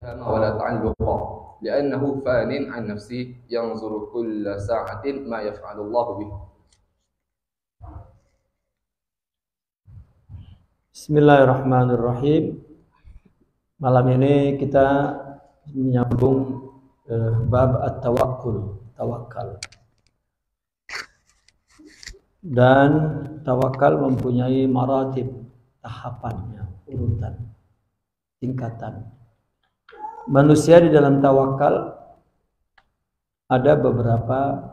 ولا تعلقا لأنه فان عن نفسه ينظر كل ساعة ما يفعل الله به. Bismillahirrahmanirrahim. Malam ini kita menyambung bab at-tawakkul, tawakal. Dan tawakal mempunyai maratib, tahapannya, urutan, tingkatan. Manusia di dalam tawakal ada beberapa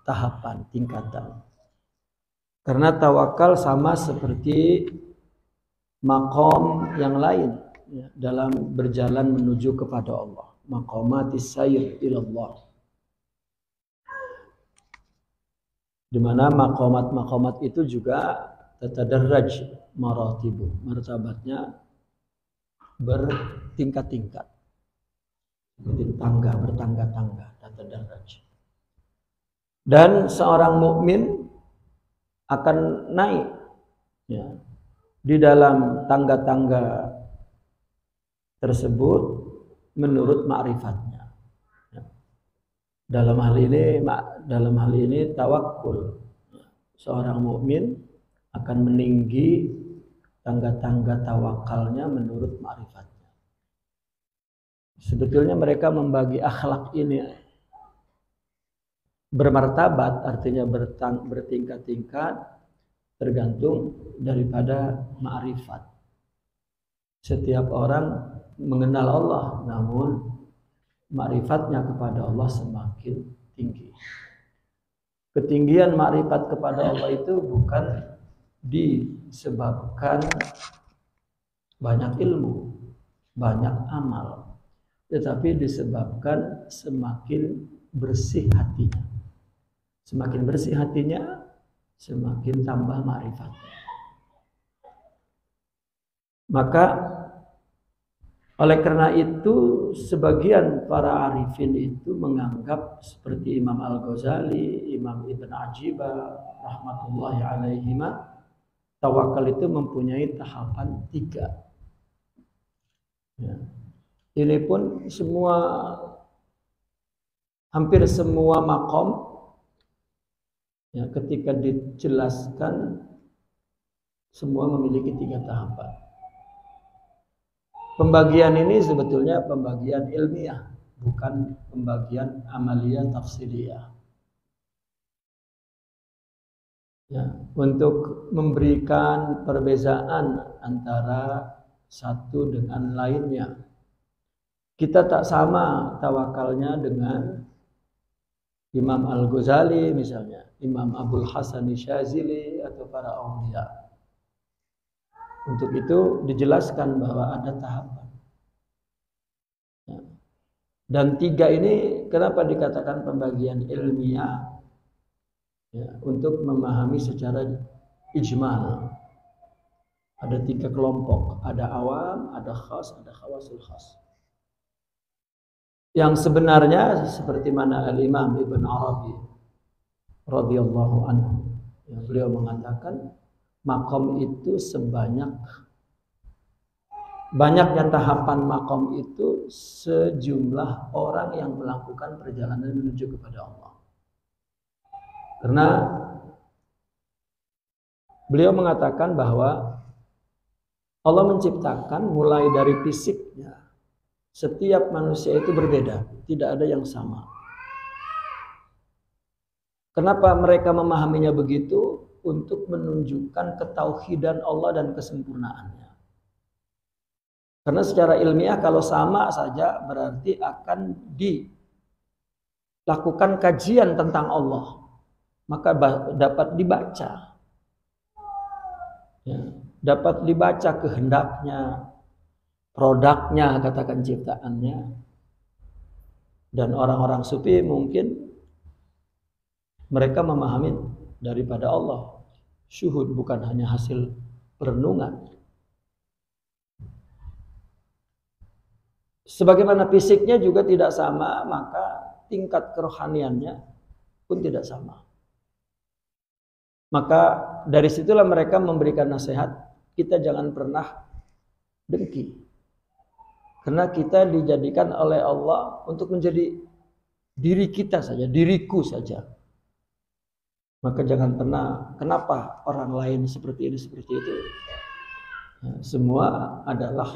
tahapan, tingkatan. Karena tawakal sama seperti maqam yang lain ya, dalam berjalan menuju kepada Allah. Maqamatis sayr ilallah. Di mana maqamat-maqamat itu juga tatadarraj maratibu, martabatnya bertingkat-tingkat. Seperti tangga, bertangga-tangga, tatadarraj. Dan seorang mukmin akan naik ya, di dalam tangga-tangga tersebut menurut ma'rifatnya. Dalam hal ini tawakul. Seorang mukmin akan meninggi tangga-tangga tawakalnya menurut ma'rifatnya. Sebetulnya mereka membagi akhlak ini bermartabat, artinya bertingkat-tingkat, tergantung daripada ma'rifat. Setiap orang mengenal Allah, namun ma'rifatnya kepada Allah semakin tinggi. Ketinggian ma'rifat kepada Allah itu bukan disebabkan banyak ilmu, banyak amal, tetapi disebabkan semakin bersih hatinya. Semakin bersih hatinya, semakin tambah ma'rifatnya. Maka oleh karena itu sebagian para arifin itu menganggap seperti Imam Al-Ghazali, Imam Ibn Ajibah rahmatullahi alaihima, tawakal itu mempunyai tahapan 3. Ya. Ini pun hampir semua maqam ya, ketika dijelaskan semua memiliki 3 tahapan. Pembagian ini sebetulnya pembagian ilmiah, bukan pembagian amaliyah tafsiriyah. Ya, untuk memberikan perbedaan antara satu dengan lainnya. Kita tak sama tawakalnya dengan Imam Al-Ghazali misalnya, Imam Abul Hasan Syazili atau para aulia. Untuk itu dijelaskan bahwa ada tahapan. Ya. Dan 3 ini kenapa dikatakan pembagian ilmiah? Ya, untuk memahami secara ijmal. Ada 3 kelompok, ada awam, ada khas, ada khawasul khas. Yang sebenarnya seperti mana Al-Imam Ibn Arabi radhiyallahu anhu, ya, beliau mengatakan maqam itu banyaknya tahapan maqam itu sejumlah orang yang melakukan perjalanan menuju kepada Allah. Karena beliau mengatakan bahwa Allah menciptakan mulai dari fisiknya. Setiap manusia itu berbeda, tidak ada yang sama. Kenapa mereka memahaminya begitu? Untuk menunjukkan ketauhidan Allah dan kesempurnaannya. Karena secara ilmiah kalau sama saja berarti akan dilakukan kajian tentang Allah, maka dapat dibaca, ya, dapat dibaca kehendaknya, produknya, katakan ciptaannya. Dan orang-orang sufi mungkin mereka memahami daripada Allah, syuhud, bukan hanya hasil perenungan. Sebagaimana fisiknya juga tidak sama, maka tingkat kerohaniannya pun tidak sama. Maka dari situlah mereka memberikan nasihat, kita jangan pernah dengki. Karena kita dijadikan oleh Allah untuk menjadi diri kita saja, diriku saja. Maka jangan pernah, kenapa orang lain seperti ini, seperti itu. Ya, semua adalah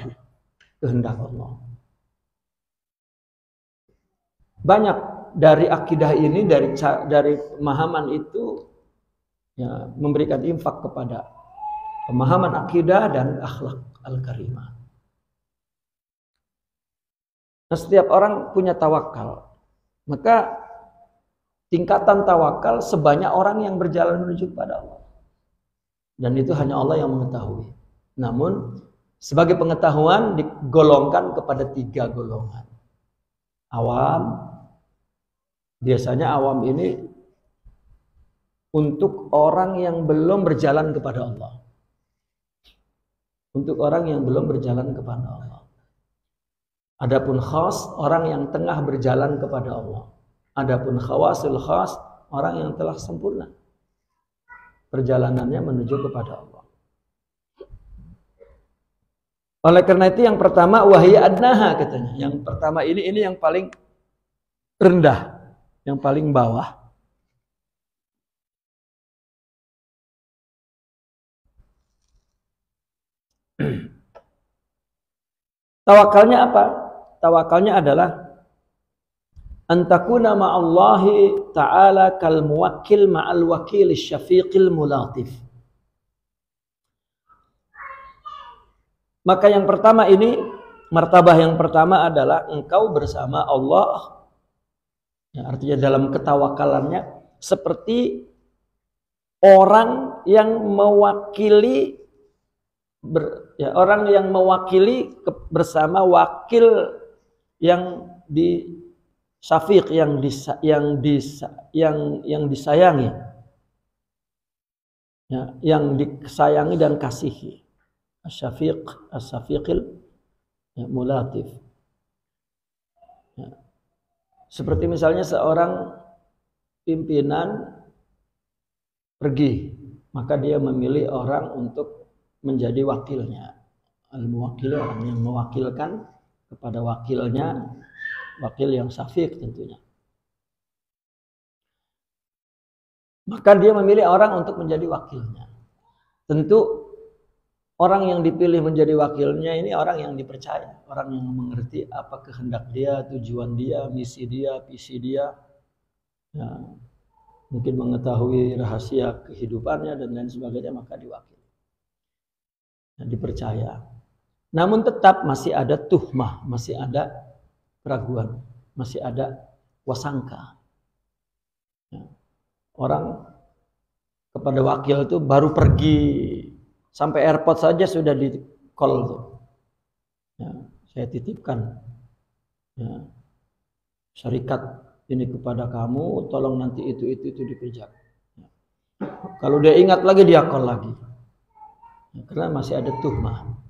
kehendak Allah. Banyak dari akidah ini, dari pemahaman itu, ya, memberikan infak kepada pemahaman akidah dan akhlak al-karimah. Nah, setiap orang punya tawakal. Maka tingkatan tawakal sebanyak orang yang berjalan menuju kepada Allah. Dan itu hanya Allah yang mengetahui. Namun sebagai pengetahuan digolongkan kepada 3 golongan. Awam. Biasanya awam ini untuk orang yang belum berjalan kepada Allah. Untuk orang yang belum berjalan kepada Allah. Adapun khas, orang yang tengah berjalan kepada Allah. Adapun khawasul khas, orang yang telah sempurna perjalanannya menuju kepada Allah. Oleh karena itu yang pertama wahya adnaha katanya. Yang pertama ini yang paling rendah, yang paling bawah. Tawakalnya apa? Tawakalnya adalah antakuna ma'allahi ta'ala kal muwakkil ma'al wakil syafiqil mulatif. Maka yang pertama ini, martabah yang pertama adalah engkau bersama Allah. Ya, artinya dalam ketawakalannya seperti orang yang mewakili orang yang mewakili bersama wakil yang di syafiq, yang disayangi, ya, yang disayangi dan kasihi. Asyafiq, as-safiqil, ya, mulatif. Ya. Seperti misalnya seorang pimpinan pergi, maka dia memilih orang untuk menjadi wakilnya. Al-muwakkil, orang yang mewakilkan kepada wakilnya, wakil yang syafiq tentunya. Maka dia memilih orang untuk menjadi wakilnya. Tentu orang yang dipilih menjadi wakilnya ini orang yang dipercaya, orang yang mengerti apa kehendak dia, tujuan dia, misi dia, visi dia, ya, mungkin mengetahui rahasia kehidupannya dan lain sebagainya, maka diwakili, ya, dipercaya. Namun tetap masih ada tuhmah, masih ada keraguan, masih ada wasangka. Ya. Orang kepada wakil itu baru pergi sampai airport saja sudah di call tuh. Ya, saya titipkan, ya, syarikat ini kepada kamu, tolong nanti itu dikerjakan. Ya. Kalau dia ingat lagi dia call lagi, ya, karena masih ada tuhmah.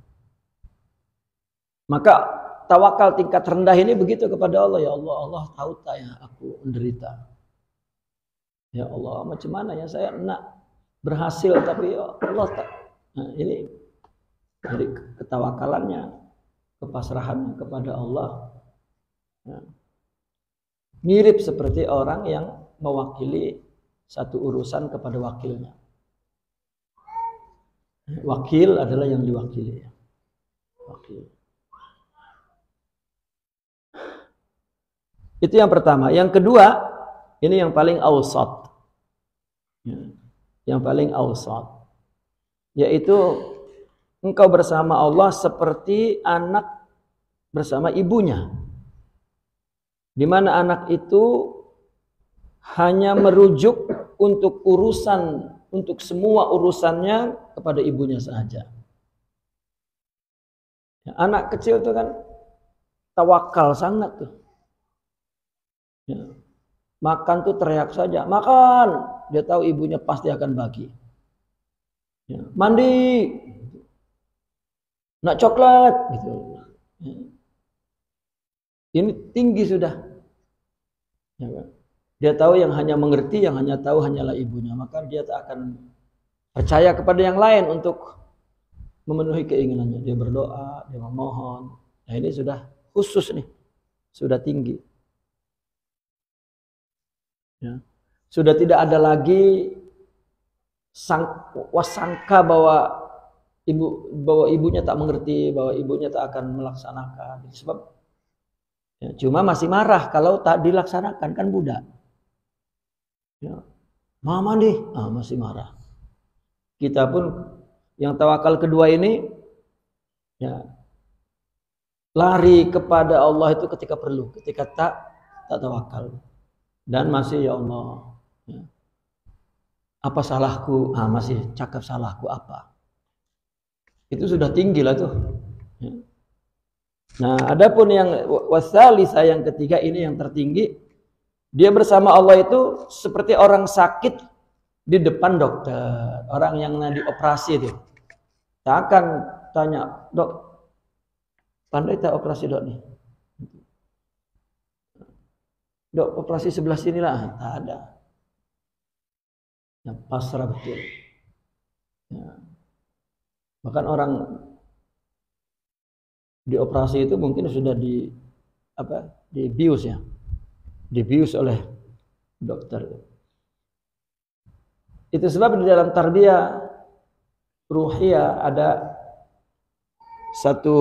Maka tawakal tingkat rendah ini begitu kepada Allah. Ya Allah, Allah tahu tak ya aku menderita. Ya Allah, macam mana ya saya nak berhasil tapi ya Allah tak. Nah, ini dari ketawakalannya, kepasrahannya kepada Allah. Nah, mirip seperti orang yang mewakili satu urusan kepada wakilnya. Wakil adalah yang diwakili. Wakil. Itu yang pertama. Yang kedua, ini yang paling awsat. Yang paling awsat. Yaitu engkau bersama Allah seperti anak bersama ibunya. Di mana anak itu hanya merujuk untuk semua urusannya kepada ibunya saja. Ya, anak kecil itu kan tawakal sangat tuh. Ya. Makan tuh teriak saja, makan. Dia tahu ibunya pasti akan bagi. Ya. Mandi, nak coklat, gitu. Ya. Ini tinggi sudah. Ya, kan? Dia tahu yang hanya mengerti, yang hanya tahu hanyalah ibunya. Maka dia tak akan percaya kepada yang lain untuk memenuhi keinginannya. Dia berdoa, dia memohon, Nah, ini sudah khusus nih, sudah tinggi. Ya. Sudah tidak ada lagi wasangka bahwa ibunya tak mengerti, bahwa ibunya tak akan melaksanakan. Sebab ya, cuma masih marah kalau tak dilaksanakan, kan budak. Ya. Mama nih, masih marah. Kita pun yang tawakal kedua ini ya lari kepada Allah itu ketika perlu, ketika tak tawakal. Dan masih ya Allah, ya, apa salahku? Masih cakap salahku apa? Itu sudah tinggi lah tuh. Ya. Nah, adapun yang wasalisa yang ketiga ini yang tertinggi, dia bersama Allah itu seperti orang sakit di depan dokter, orang yang dioperasi itu. Tak akan tanya, dok, pandai tak operasi dok nih? Dok, operasi sebelah sini lah, tak ada. Ya, pasrah betul. Ya. Bahkan orang dioperasi itu mungkin sudah dibius ya, dibius oleh dokter. Itu sebab di dalam tarbiyah ruhiyah ada satu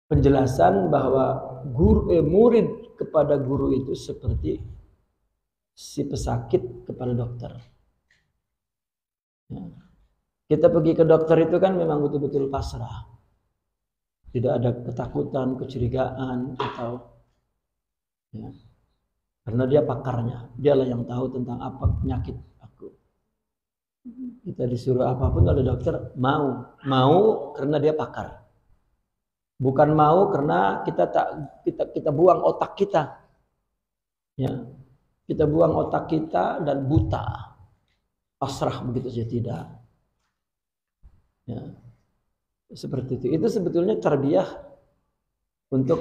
penjelasan bahwa murid kepada guru itu seperti si pesakit kepada dokter. Ya. Kita pergi ke dokter itu kan memang betul-betul pasrah. Tidak ada ketakutan, kecurigaan atau ya. Karena dia pakarnya, dialah yang tahu tentang apa penyakit aku. Kita disuruh apapun oleh dokter mau karena dia pakar. Bukan mau karena kita buang otak kita. Ya. Kita buang otak kita dan buta. Pasrah begitu saja tidak. Ya. Seperti itu. Itu sebetulnya tarbiyah untuk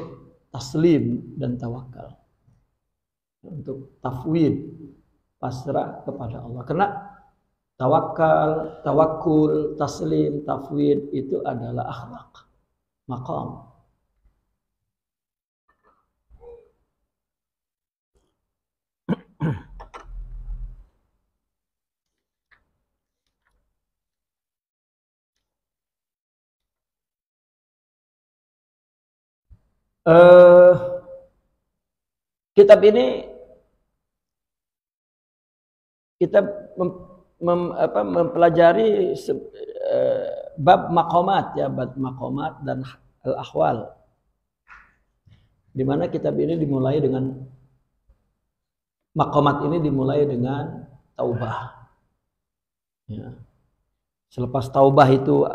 taslim dan tawakal. Untuk tafwid, pasrah kepada Allah. Karena tawakal, tawakul, taslim, tafwid itu adalah akhlak, maqam. Kitab ini kita mempelajari bab maqamat ya, bab maqamat dan al-ahwal. Di mana kitab ini dimulai dengan maqamat ini dimulai dengan taubah. Ya. Selepas taubah itu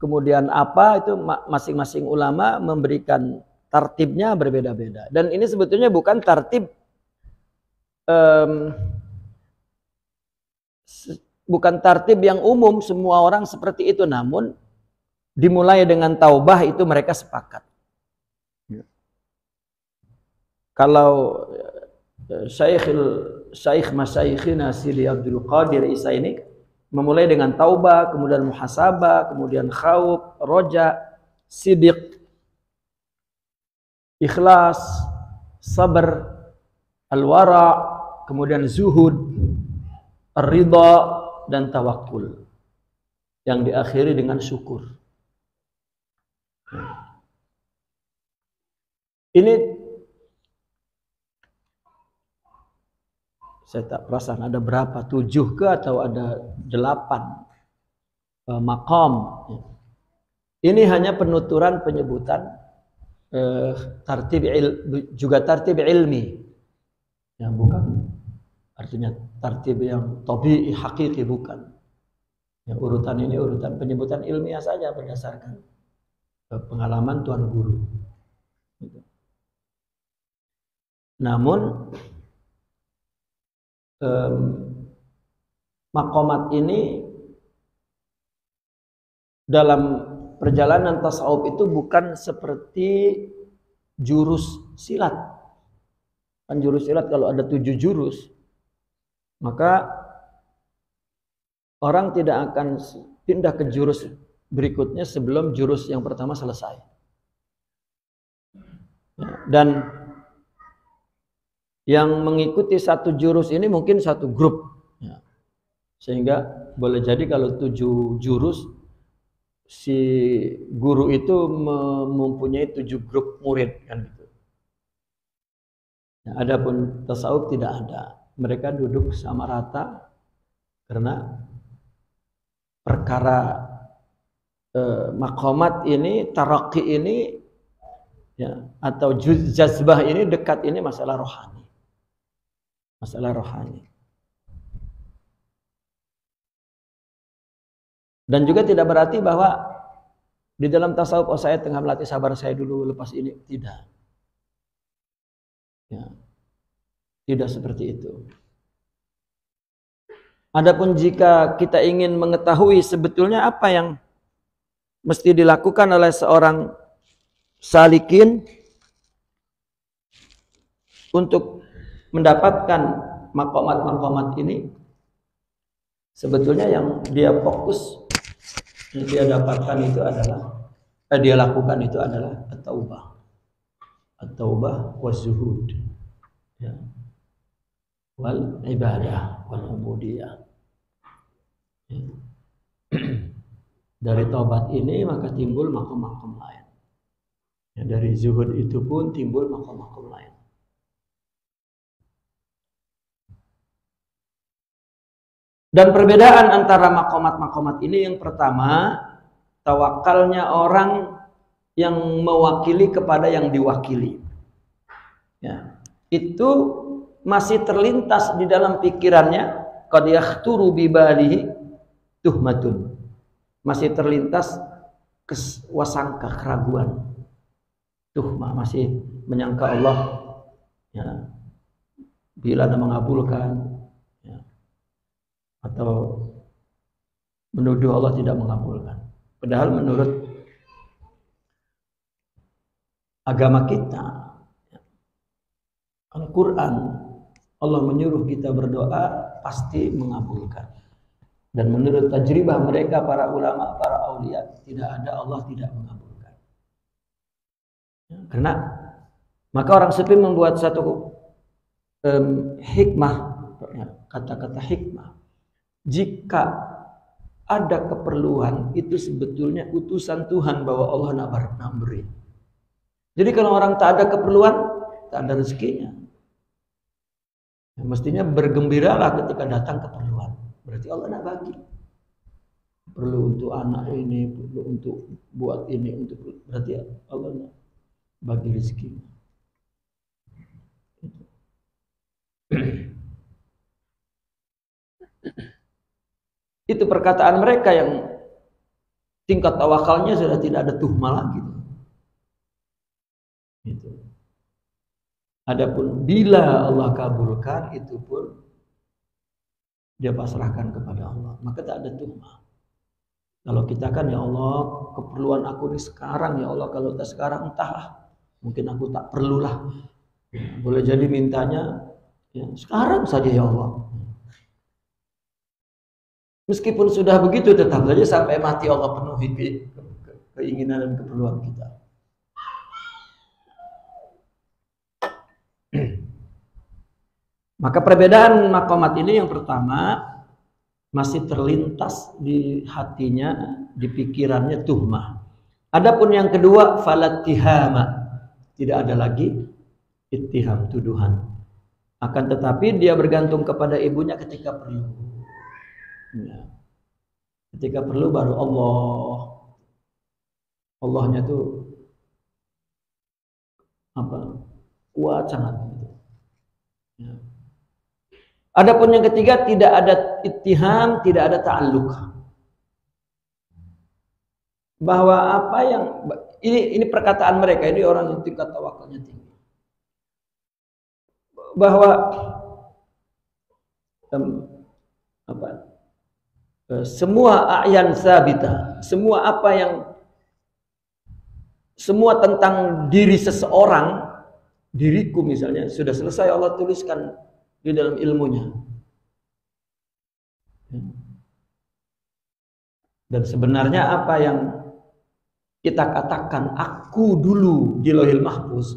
kemudian apa itu masing-masing ulama memberikan tartibnya berbeda-beda. Dan ini sebetulnya bukan tartib bukan tartib yang umum semua orang seperti itu, namun dimulai dengan taubah itu mereka sepakat. Kalau Syekh Masyayikhina Sidi Abdul Qadir Isa ini memulai dengan taubah, kemudian muhasabah, kemudian khauf, roja, sidiq, ikhlas, sabar, al-wara, kemudian zuhud, ridha, dan tawakul. Yang diakhiri dengan syukur. Ini saya tak perasaan ada berapa, 7 ke atau ada 8 maqam. Ini hanya penuturan penyebutan juga tartib ilmi. Ya, bukan artinya tartib yang tabi'i hakiki, bukan. Ya, urutan ini urutan penyebutan ilmiah saja berdasarkan pengalaman tuan guru. Gitu. Namun maqamat ini dalam perjalanan tasawuf itu bukan seperti jurus silat. Kan jurus silat kalau ada 7 jurus, maka orang tidak akan pindah ke jurus berikutnya sebelum jurus yang pertama selesai. Dan yang mengikuti satu jurus ini mungkin satu grup, sehingga boleh jadi kalau 7 jurus si guru itu mempunyai 7 grup murid kan gitu. Adapun tasawuf tidak ada, mereka duduk sama rata karena perkara maqamat ini, taraqi ini, ya, atau jazbah ini, dekat ini masalah rohani. Masalah rohani. Dan juga tidak berarti bahwa di dalam tasawuf saya tengah melatih sabar saya dulu lepas ini, tidak. Ya. Tidak seperti itu. Adapun jika kita ingin mengetahui sebetulnya apa yang mesti dilakukan oleh seorang salikin untuk mendapatkan maqamat-maqamat ini, sebetulnya yang dia fokus, yang dia dapatkan itu adalah, dia lakukan itu adalah at-taubah. At-taubah wa zuhud, ya, wal ibadah wal ubudiyah. Ya. Dari taubat ini maka timbul maqam-maqam lain. Ya, dari zuhud itu pun timbul maqam-maqam lain. Dan perbedaan antara maqamat-maqamat ini, yang pertama, tawakalnya orang yang mewakili kepada yang diwakili. Ya, itu masih terlintas di dalam pikirannya, qad yakhturu bi balihi tuhmatun. Masih terlintas wasangka, keraguan. Tuhmah, masih menyangka Allah, ya, bila Anda mengabulkan, ya, atau menuduh Allah tidak mengabulkan. Padahal menurut agama kita, Al-Quran, Allah menyuruh kita berdoa pasti mengabulkan. Dan menurut tajribah mereka, para ulama, para aulia, tidak ada Allah tidak mengabulkan. Karena maka orang sufi membuat satu hikmah, kata-kata hikmah. Jika ada keperluan, itu sebetulnya utusan Tuhan bahwa Allah nak beri. Jadi kalau orang tak ada keperluan, tak ada rezekinya. Ya, mestinya bergembiralah ketika datang keperluan. Berarti Allah nak bagi. Perlu untuk anak ini, perlu untuk buat ini, untuk berarti Allah nak bagi rezeki. Itu perkataan mereka yang tingkat tawakalnya sudah tidak ada tuhmah lagi. Itu. Adapun bila Allah kabulkan, itu pun dia pasrahkan kepada Allah, maka tak ada tuhmah. Kalau kita kan, ya Allah, keperluan aku ini sekarang, ya Allah, kalau tak sekarang entahlah, mungkin aku tak perlulah. Boleh jadi mintanya ya, sekarang saja ya Allah. Meskipun sudah begitu, tetap saja sampai mati Allah penuhi keinginan dan keperluan kita. Maka perbedaan maqamat ini, yang pertama, masih terlintas di hatinya, di pikirannya tuhmah. Adapun yang kedua, falattihama, tidak ada lagi ittiham, tuduhan. Akan tetapi dia bergantung kepada ibunya ketika perlu. Ya. Ketika perlu baru Allahnya tuh apa? Kuat sangat. Ya. Adapun yang ketiga, tidak ada ittiham, tidak ada ta'alluq. Bahwa apa yang ini perkataan mereka, ini orang yang tingkat tawakalnya tinggi. Bahwa semua a'yan sabita, semua apa yang semua tentang diri seseorang, diriku misalnya, sudah selesai Allah tuliskan di dalam ilmunya. Dan sebenarnya apa yang kita katakan aku dulu di Lauhil Mahfuz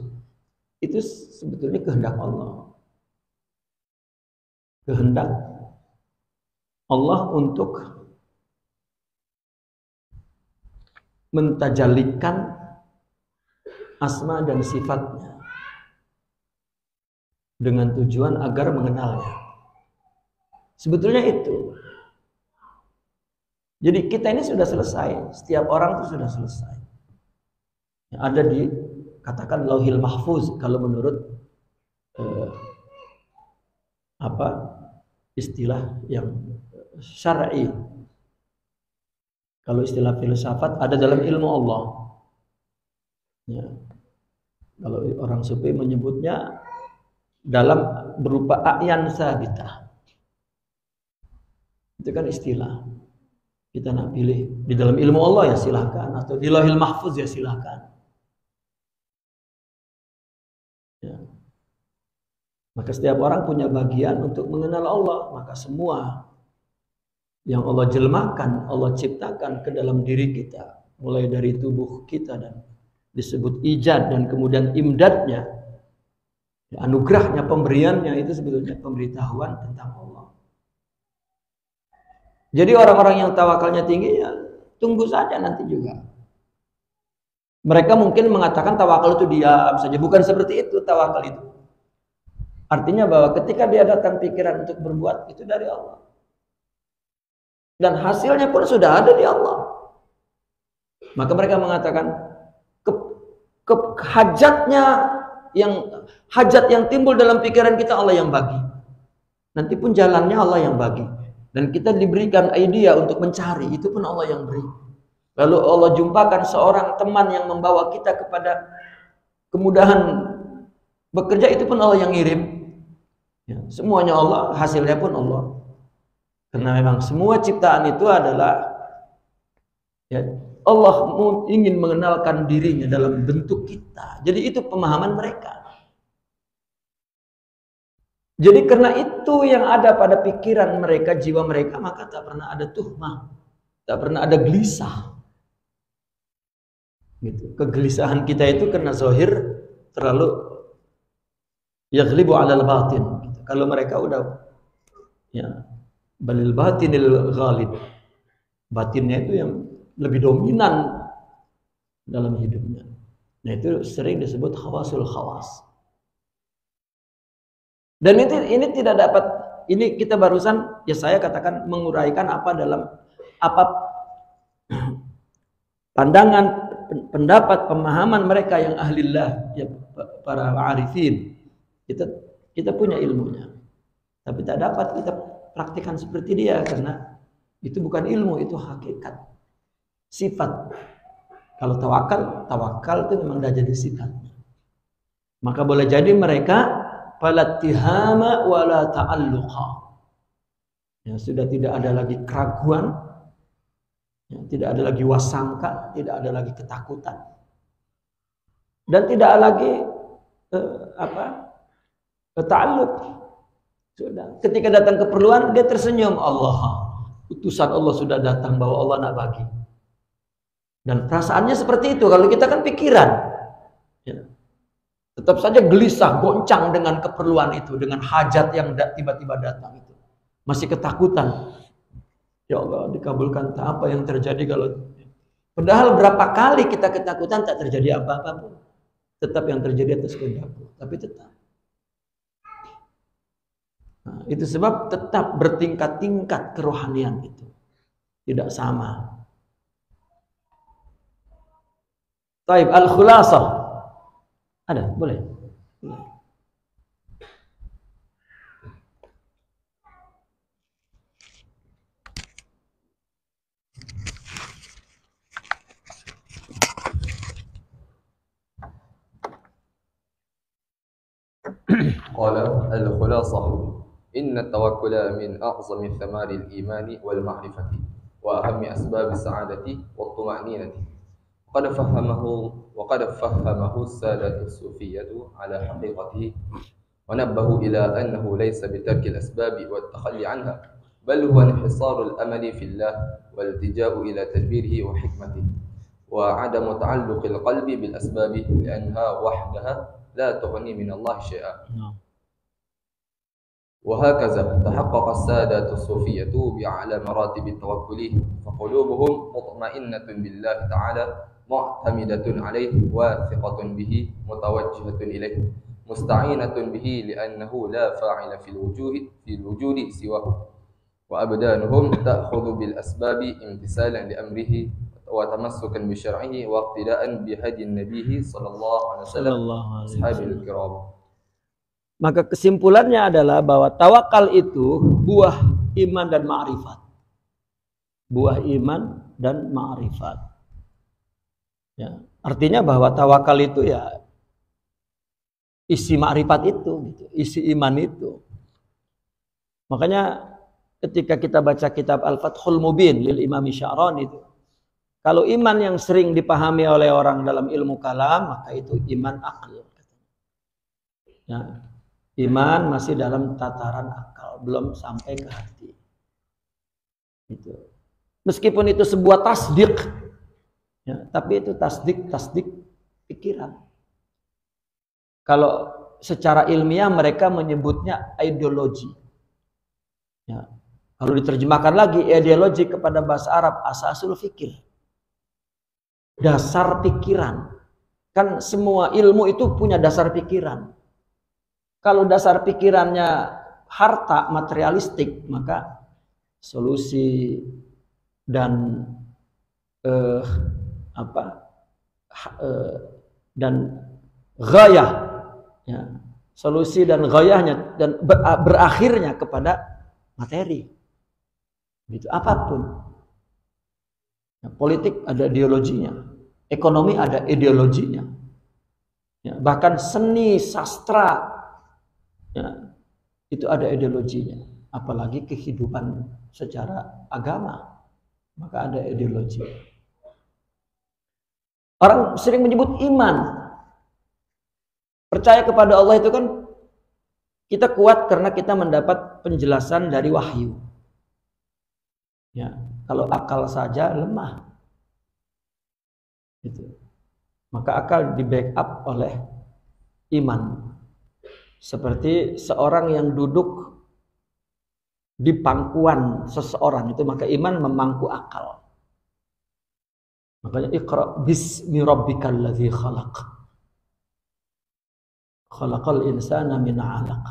itu sebetulnya kehendak Allah. Kehendak Allah untuk mentajalikan asma dan sifatnya dengan tujuan agar mengenalnya. Sebetulnya itu. Jadi kita ini sudah selesai. Setiap orang itu sudah selesai. Yang ada di katakan Lauhil Mahfuz kalau menurut istilah yang syar'i. Kalau istilah filsafat ada dalam ilmu Allah. Ya. Kalau orang sufi menyebutnya dalam berupa a'yan sabitah. Itu kan istilah. Kita nak pilih di dalam ilmu Allah ya silahkan, atau di Lauhil Mahfuz ya silahkan. Ya. Maka setiap orang punya bagian untuk mengenal Allah. Maka semua yang Allah jelmakan, Allah ciptakan ke dalam diri kita, mulai dari tubuh kita dan disebut ijad dan kemudian imdadnya, anugerahnya, pemberiannya, itu sebetulnya pemberitahuan tentang Allah. Jadi orang-orang yang tawakalnya tinggi ya tunggu saja nanti juga. Mereka mungkin mengatakan tawakal itu diam saja, bukan seperti itu tawakal itu. Artinya bahwa ketika dia datang pikiran untuk berbuat itu dari Allah. Dan hasilnya pun sudah ada di Allah. Maka mereka mengatakan hajat yang timbul dalam pikiran kita Allah yang bagi. Nanti pun jalannya Allah yang bagi. Dan kita diberikan idea untuk mencari, itu pun Allah yang beri. Lalu Allah jumpakan seorang teman yang membawa kita kepada kemudahan bekerja, itu pun Allah yang ngirim. Ya, semuanya Allah, hasilnya pun Allah. Karena memang semua ciptaan itu adalah ya, Allah ingin mengenalkan dirinya dalam bentuk kita. Jadi itu pemahaman mereka. Jadi karena itu yang ada pada pikiran mereka, jiwa mereka, maka tak pernah ada tuhmah, tak pernah ada gelisah. Gitu. Kegelisahan kita itu karena zahir terlalu yaghlibu 'alal batin. Gitu. Kalau mereka udah ya balil batinil ghalib. Batinnya itu yang lebih dominan dalam hidupnya. Nah, itu sering disebut khawasul khawas. Dan ini tidak dapat, ini kita barusan ya saya katakan menguraikan apa dalam apa pandangan, pendapat, pemahaman mereka yang ahlillah, ya para arifin. Kita punya ilmunya. Tapi tak dapat kita praktikkan seperti dia karena itu bukan ilmu, itu hakikat. Sifat. Kalau tawakal itu memang dah jadi sifatnya. Maka boleh jadi mereka falattihama wala ta'alluqa. Ya, sudah tidak ada lagi keraguan, ya, tidak ada lagi wasangka, tidak ada lagi ketakutan. Dan tidak lagi ta'alluq. Sudah. Ketika datang keperluan dia tersenyum, Allah, utusan Allah sudah datang bahwa Allah nak bagi. Dan perasaannya seperti itu. Kalau kita kan pikiran, ya. Tetap saja gelisah, goncang dengan keperluan itu, dengan hajat yang tiba-tiba datang itu. Masih ketakutan. Ya Allah, dikabulkan tak apa yang terjadi kalau... Padahal berapa kali kita ketakutan tak terjadi apa-apa pun. Tetap yang terjadi atas kehendakku. Tapi tetap. Nah, itu sebab tetap bertingkat-tingkat kerohanian itu. Tidak sama. Taib al-khulasah. Ada, boleh. قال الخلاصة إن التوكل من أعظم ثمار الإيمان والمعرفة وأهم أسباب السعادة والطمأنينة وقد فهمه السادة الصوفية على حقيقته ونبهوا إلى أنه ليس بترك الأسباب والتخلي عنها بل هو انحصار الأمل في الله والالتجاء إلى تدبيره وحكمته وعدم تعلق القلب بالأسباب لأنها وحدها لا تغني من الله شيئا. وهكذا تحقق السادة الصوفية بأعلى مراتب التوكل فقلوبهم مطمئنة بالله تعالى معتمدة عليه واثقة به متوجهة إليه مستعينة به لأنه لا فاعل في الوجود سواه وأبدانهم تأخذ بالأسباب امتثالا لأمره وتمسكا بشرعه واقتداء بهدي النبي صلى الله عليه وسلم أصحابه الكرام. Maka kesimpulannya adalah bahwa tawakal itu buah iman dan ma'rifat. Buah iman dan ma'rifat. Ya, artinya bahwa tawakal itu ya isi ma'rifat itu, gitu, isi iman itu. Makanya ketika kita baca kitab Al-Fathul Mubin lil Imam Sya'rani itu, kalau iman yang sering dipahami oleh orang dalam ilmu kalam, maka itu iman akal. Ya. Iman masih dalam tataran akal, belum sampai ke hati. Itu. Meskipun itu sebuah tasdik, ya, tapi itu tasdik pikiran. Kalau secara ilmiah mereka menyebutnya ideologi. Ya. Kalau diterjemahkan lagi ideologi kepada bahasa Arab, asasul fikir. Dasar pikiran. Kan semua ilmu itu punya dasar pikiran. Kalau dasar pikirannya harta materialistik, maka solusi dan dan ghayah, ya, solusi dan ghayahnya dan berakhirnya kepada materi. Gitu, apapun. Ya, politik ada ideologinya, ekonomi ada ideologinya, ya, bahkan seni sastra. Ya, itu ada ideologinya, apalagi kehidupan secara agama, maka ada ideologi. Orang sering menyebut iman, percaya kepada Allah itu kan kita kuat karena kita mendapat penjelasan dari wahyu. Ya, kalau akal saja lemah, gitu. Maka akal di backup oleh iman. Seperti seorang yang duduk di pangkuan seseorang itu, maka iman memangku akal. Makanya iqra bismi rabbikal ladzi khalaq. Khalaqal insana min 'alaq.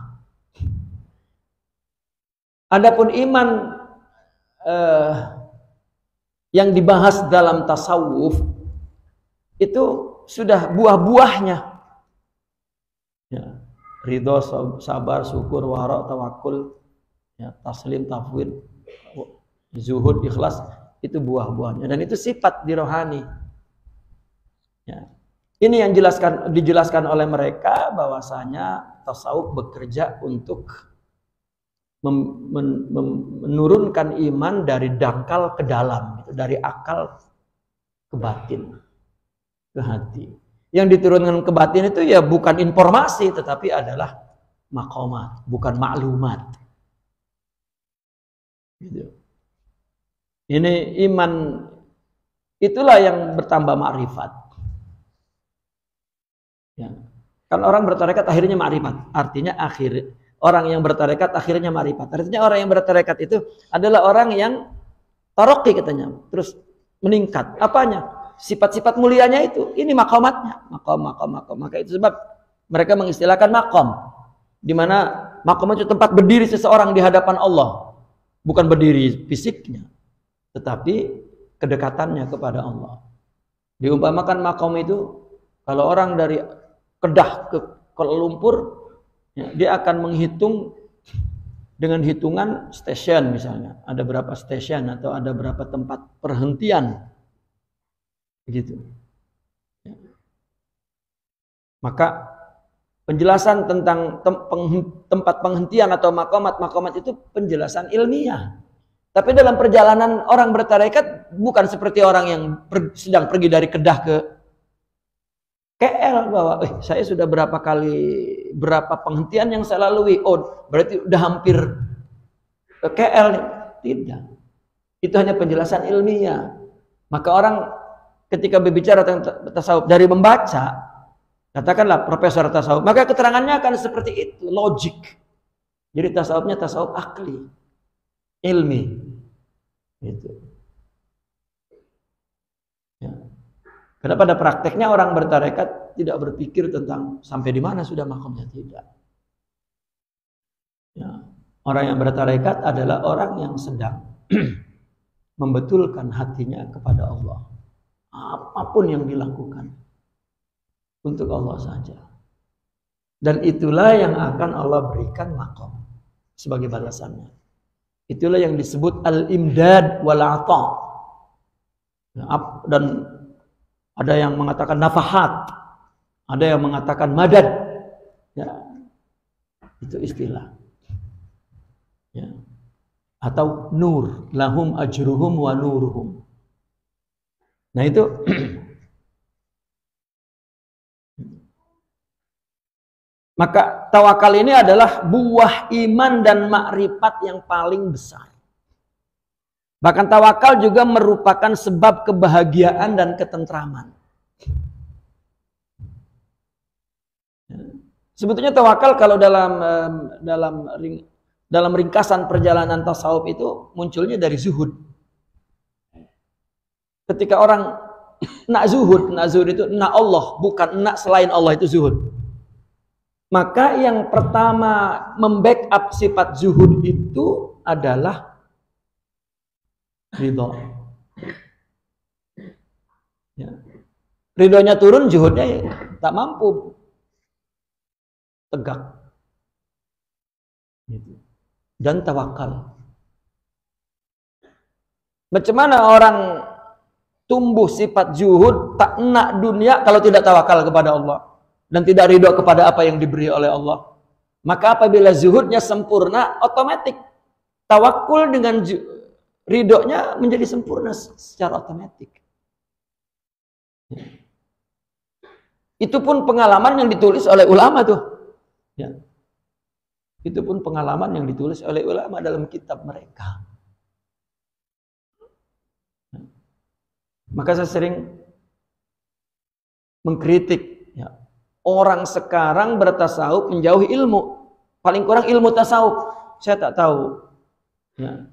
Adapun iman yang dibahas dalam tasawuf itu sudah buah-buahnya. Ya. Ridho, sabar, syukur, wara, tawakul, ya, taslim, tafwid, zuhud, ikhlas, itu buah-buahnya. Dan itu sifat di rohani. Ya. Ini yang dijelaskan oleh mereka bahwasanya tasawuf bekerja untuk menurunkan iman dari dangkal ke dalam, gitu, dari akal ke batin, ke hati. Yang diturunkan ke batin itu ya bukan informasi, tetapi adalah maqamat, bukan maklumat. Gitu. Ini iman, itulah yang bertambah ma'rifat. Ya. Kan orang bertarekat akhirnya ma'rifat, artinya orang yang bertarekat akhirnya ma'rifat. Artinya orang yang bertarekat itu adalah orang yang taroki katanya, terus meningkat. Apanya? Sifat-sifat mulianya itu, ini maqamatnya, maqam. Maka itu sebab mereka mengistilahkan maqam, di mana maqam itu tempat berdiri seseorang di hadapan Allah, bukan berdiri fisiknya, tetapi kedekatannya kepada Allah. Diumpamakan maqam itu, kalau orang dari Kedah ke Kuala Lumpur, ya, dia akan menghitung dengan hitungan stasiun misalnya, ada berapa stasiun atau ada berapa tempat perhentian. Begitu. Ya. Maka penjelasan tentang tempat penghentian atau maqamat itu penjelasan ilmiah. Tapi dalam perjalanan orang bertarekat bukan seperti orang yang sedang pergi dari Kedah ke KL, bahwa saya sudah berapa penghentian yang saya lalui. Oh, berarti udah hampir ke KL nih. Tidak. Itu hanya penjelasan ilmiah. Maka orang ketika berbicara tentang tasawuf dari membaca, katakanlah profesor tasawuf, maka keterangannya akan seperti itu, logik. Jadi tasawufnya tasawuf akli, ilmi. Gitu. Ya. Karena pada prakteknya orang bertarekat tidak berpikir tentang sampai di mana sudah makomnya, tidak. Ya. Orang yang bertarekat adalah orang yang sedang membetulkan hatinya kepada Allah. Apapun yang dilakukan untuk Allah saja. Dan itulah yang akan Allah berikan makom sebagai balasannya. Itulah yang disebut al-imdad wal-ata. Dan ada yang mengatakan nafahat, ada yang mengatakan madad. Ya. Itu istilah. Ya. Atau nur, lahum ajruhum wa nuruhum. Nah itu maka tawakal ini adalah buah iman dan makrifat yang paling besar. Bahkan tawakal juga merupakan sebab kebahagiaan dan ketentraman. Sebetulnya tawakal kalau dalam ringkasan perjalanan tasawuf itu munculnya dari zuhud. Ketika orang nak zuhud itu nak Allah, bukan nak selain Allah, itu zuhud. Maka yang pertama membackup sifat zuhud itu adalah ridho. Ya. Ridhonya turun, zuhudnya tak mampu tegak. Gitu. Dan tawakal. Macam mana orang tumbuh sifat zuhud, tak nak dunia kalau tidak tawakal kepada Allah dan tidak ridho kepada apa yang diberi oleh Allah? Maka apabila zuhudnya sempurna, otomatis tawakul dengan ridhonya menjadi sempurna secara otomatis. Itu pun pengalaman yang ditulis oleh ulama tuh. Ya. Itu pun pengalaman yang ditulis oleh ulama dalam kitab mereka. Maka saya sering mengkritik, ya, orang sekarang bertasawuf menjauhi ilmu. Paling kurang ilmu tasawuf. Saya tak tahu, ya,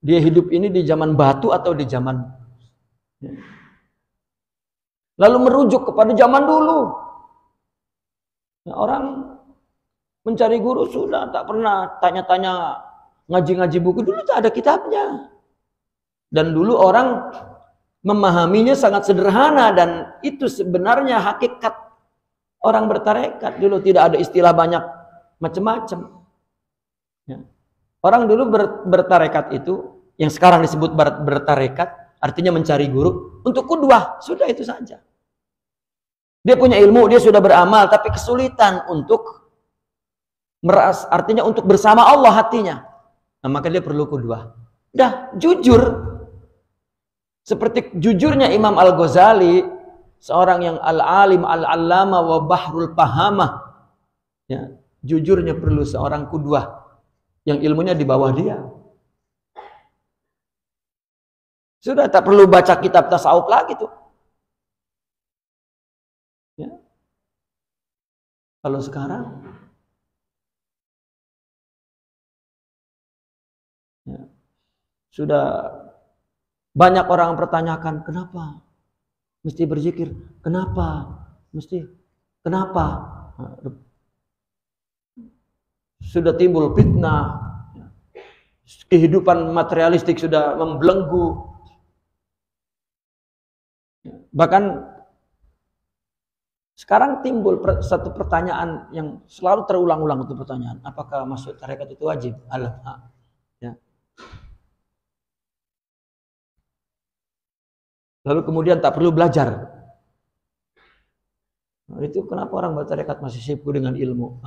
dia hidup ini di zaman batu atau di zaman, ya. Lalu merujuk kepada zaman dulu. Ya, orang mencari guru sudah tak pernah tanya-tanya ngaji-ngaji buku. Dulu tak ada kitabnya. Dan dulu orang memahaminya sangat sederhana, dan itu sebenarnya hakikat orang bertarekat. Dulu tidak ada istilah banyak macam-macam. Ya. Orang dulu bertarekat itu, yang sekarang disebut bertarekat, artinya mencari guru untuk qudwah, sudah itu saja. Dia punya ilmu, dia sudah beramal, tapi kesulitan untuk artinya untuk bersama Allah hatinya. Nah, maka dia perlu qudwah. Dah jujur. Seperti jujurnya Imam Al-Ghazali, seorang yang al-alim, al-allama, wa bahrul pahamah. Ya, jujurnya perlu seorang qudwah yang ilmunya di bawah dia. Sudah tak perlu baca kitab tasawuf lagi tuh. Ya. Kalau sekarang, ya, sudah banyak orang pertanyakan, kenapa mesti berzikir? Kenapa mesti? Kenapa? Sudah timbul fitnah. Kehidupan materialistik sudah membelenggu. Bahkan sekarang timbul satu pertanyaan yang selalu terulang-ulang, itu pertanyaan, apakah masuk tarekat itu wajib? Ya. Lalu kemudian tak perlu belajar. Nah, itu kenapa orang bertarekat masih sibuk dengan ilmu?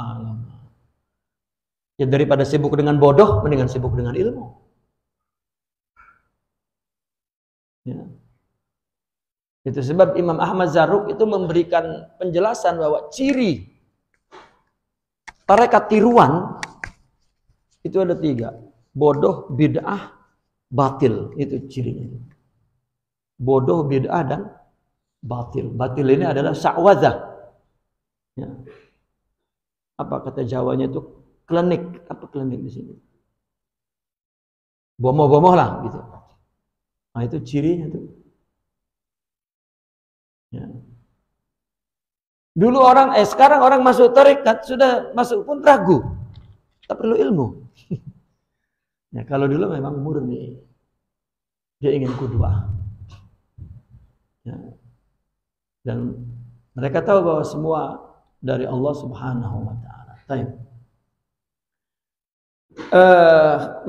Ya, daripada sibuk dengan bodoh, mendingan sibuk dengan ilmu. Ya. Itu sebab Imam Ahmad Zarruq itu memberikan penjelasan bahwa ciri tarekat tiruan itu ada 3. Bodoh, bid'ah, batil, itu cirinya. Bodoh, bid'ah dan batil. Batil ini adalah sya'wadzah. Ya. Apa kata Jawanya itu klenik, apa klenik di sini? Bomoh-bomoh lah gitu. Nah itu cirinya tuh. Ya. Dulu sekarang orang masuk tarekat sudah masuk pun ragu. Tak perlu ilmu. Ya, kalau dulu memang murni. Dia ingin qudwah. Ya. Dan mereka tahu bahwa semua dari Allah Subhanahu wa taala.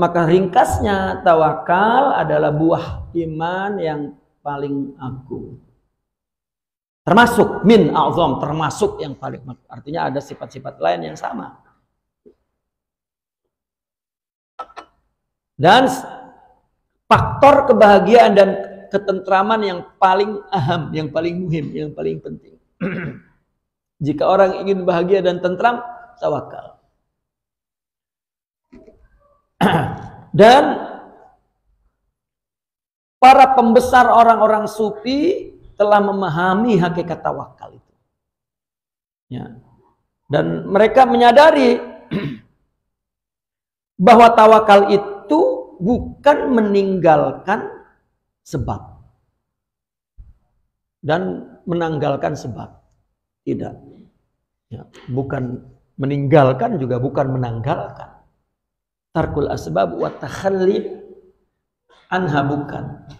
Maka ringkasnya tawakal adalah buah iman yang paling agung. Termasuk min a'zam, termasuk yang paling, artinya ada sifat-sifat lain yang sama. Dan faktor kebahagiaan dan ketentraman yang paling aham, yang paling muhim, yang paling penting. Jika orang ingin bahagia dan tentram, tawakal. Dan para pembesar orang-orang sufi telah memahami hakikat tawakal itu. Ya. Dan mereka menyadari bahwa tawakal itu bukan meninggalkan sebab dan menanggalkan sebab. Tidak. Ya. Bukan meninggalkan juga bukan menanggalkan. Tarkul asbab wa takhalli anha, bukan.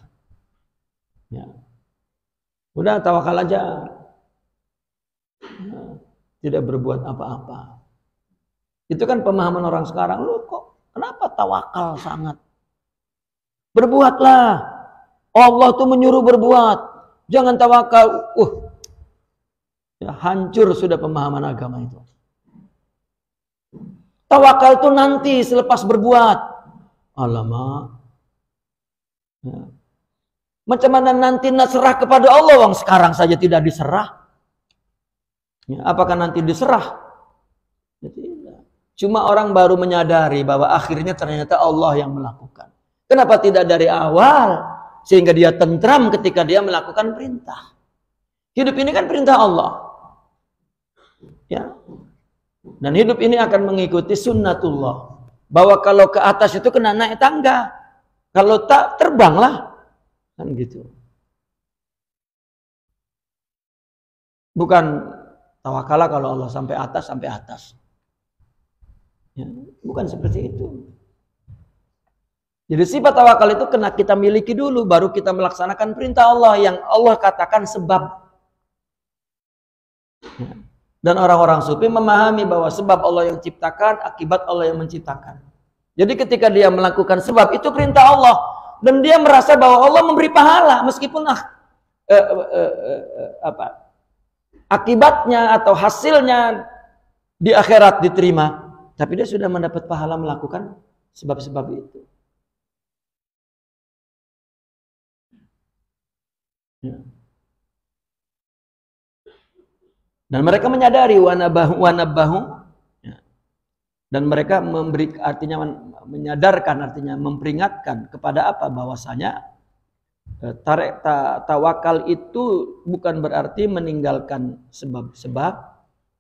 Ya. Udah tawakal aja. Ya. Tidak berbuat apa-apa. Itu kan pemahaman orang sekarang. Lu kok kenapa tawakal sangat? Berbuatlah. Allah tuh menyuruh berbuat. Jangan tawakal. Ya, hancur sudah pemahaman agama itu. Tawakal itu nanti selepas berbuat. Alamak. Ya. Macam mana nanti nak serah kepada Allah, wong sekarang saja tidak diserah. Ya, apakah nanti diserah? Ya, tidak. Cuma orang baru menyadari bahwa akhirnya ternyata Allah yang melakukan. Kenapa tidak dari awal? Sehingga dia tentram ketika dia melakukan perintah. Hidup ini kan perintah Allah. Ya. Dan hidup ini akan mengikuti sunnatullah. Bahwa kalau ke atas itu kena naik tangga. Kalau tak, terbanglah. Kan gitu. Bukan tawakalah kalau Allah sampai atas, sampai atas. Ya, bukan seperti itu. Jadi sifat tawakal itu kena kita miliki dulu, baru kita melaksanakan perintah Allah yang Allah katakan sebab. Ya. Dan orang-orang sufi memahami bahwa sebab Allah yang ciptakan, akibat Allah yang menciptakan. Jadi ketika dia melakukan sebab, itu perintah Allah. Dan dia merasa bahwa Allah memberi pahala, meskipun akibatnya atau hasilnya di akhirat diterima. Tapi dia sudah mendapat pahala melakukan sebab-sebab itu. Ya. Dan mereka menyadari wanabahu, ya. Dan mereka memberi, artinya menyadarkan, artinya memperingatkan kepada apa, bahwasanya tawakal itu bukan berarti meninggalkan sebab-sebab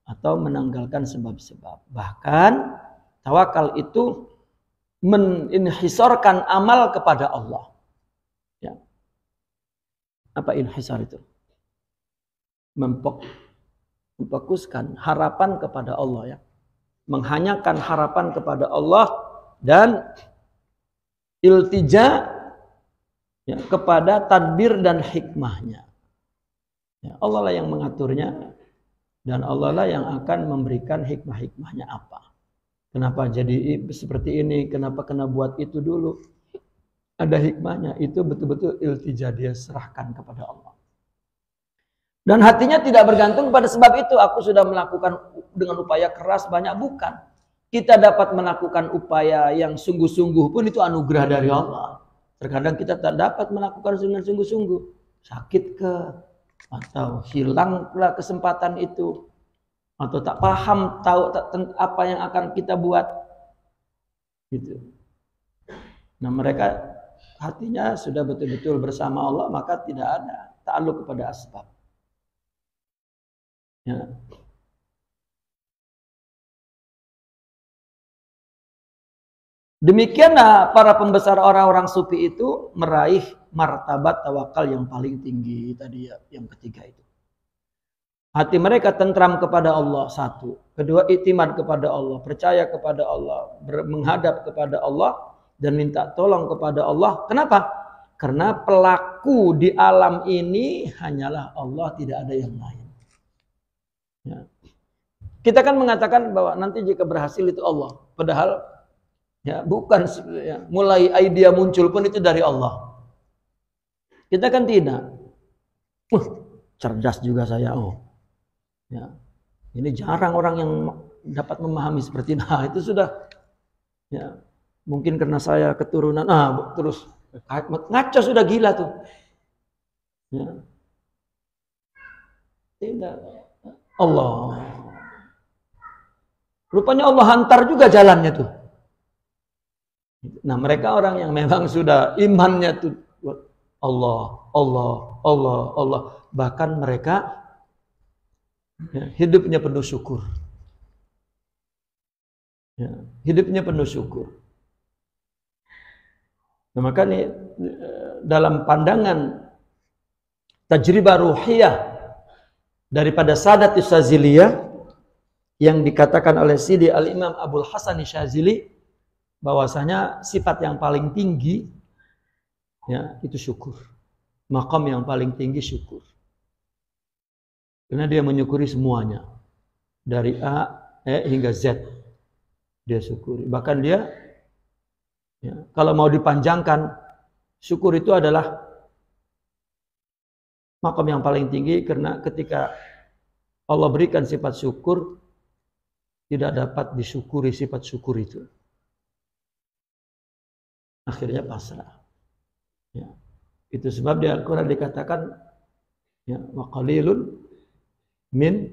atau menanggalkan sebab-sebab. Bahkan tawakal itu meninhisorkan amal kepada Allah. Ya. Apa inhisar itu? Memfokuskan harapan kepada Allah, ya. Menghanyakan harapan kepada Allah dan iltija, ya, kepada tadbir dan hikmahnya. Ya, Allah lah yang mengaturnya dan Allah lah yang akan memberikan hikmah-hikmahnya apa. Kenapa jadi seperti ini? Kenapa kena buat itu dulu? Ada hikmahnya. Itu betul-betul iltija, dia serahkan kepada Allah. Dan hatinya tidak bergantung pada sebab itu. Aku sudah melakukan dengan upaya keras banyak, bukan. Kita dapat melakukan upaya yang sungguh-sungguh pun itu anugerah dari Allah. Terkadang kita tak dapat melakukan dengan sungguh-sungguh. Sakit ke, atau hilanglah kesempatan itu, atau tak paham tahu apa yang akan kita buat. Gitu. Nah, mereka hatinya sudah betul-betul bersama Allah, maka tidak ada ta'alluq kepada asbab. Ya. Demikianlah para pembesar orang-orang sufi itu meraih martabat tawakal yang paling tinggi tadi ya, yang ketiga itu. Hati mereka tentram kepada Allah, satu. Kedua, iktimad kepada Allah, percaya kepada Allah, menghadap kepada Allah dan minta tolong kepada Allah. Kenapa? Karena pelaku di alam ini hanyalah Allah, tidak ada yang lain. Ya. Kita kan mengatakan bahwa nanti jika berhasil itu Allah, padahal ya bukan ya, mulai idea muncul pun itu dari Allah. Kita kan tidak. Cerdas juga saya. Oh. Ya. Ini jarang orang yang dapat memahami seperti itu sudah. Ya. Mungkin karena saya keturunan terus ngaco sudah gila tuh. Ya. Tidak. Allah. Rupanya Allah hantar juga jalannya tuh. Nah, mereka orang yang memang sudah imannya tuh Allah, Allah, Allah, Allah. Bahkan mereka ya, hidupnya penuh syukur. Ya, hidupnya penuh syukur. Nah, maka ini dalam pandangan tajribah ruhiyah daripada Sadat Syaziliyah yang dikatakan oleh Sidi Al-Imam Abul Hasan Syazili, bahwasanya sifat yang paling tinggi ya itu syukur. Maqam yang paling tinggi syukur. Karena dia menyukuri semuanya. Dari A hingga Z. Dia syukuri. Bahkan dia ya, kalau mau dipanjangkan, syukur itu adalah maqam yang paling tinggi, karena ketika Allah berikan sifat syukur, tidak dapat disyukuri sifat syukur itu. Akhirnya pasrah. Ya. Itu sebab di Al-Quran dikatakan ya, wa qalilun min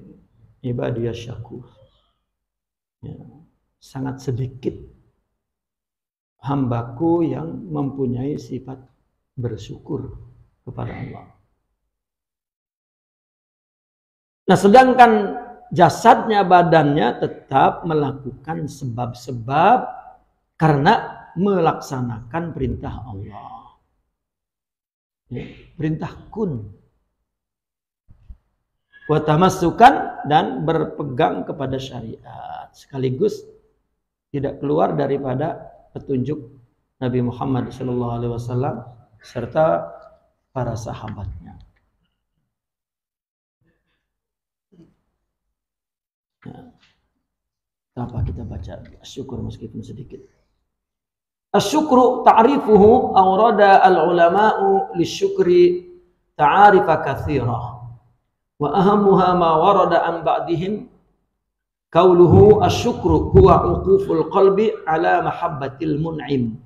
ibadiyas syakur. Ya. Sangat sedikit hambaku yang mempunyai sifat bersyukur kepada Allah. Nah, sedangkan jasadnya, badannya tetap melakukan sebab-sebab karena melaksanakan perintah Allah. Ya, perintah kun. Wa tamassukan, dan berpegang kepada syariat. Sekaligus tidak keluar daripada petunjuk Nabi Muhammad SAW serta para sahabatnya. Nah, apa kita baca syukur meskipun sedikit. Asyukru ta'rifuhu awrada al-ulama'u lisyukri ta'arifa katsira wa ahammuha ma warada an ba'dihim qauluhu asyukru huwa uquful qalbi ala mahabbatil mun'im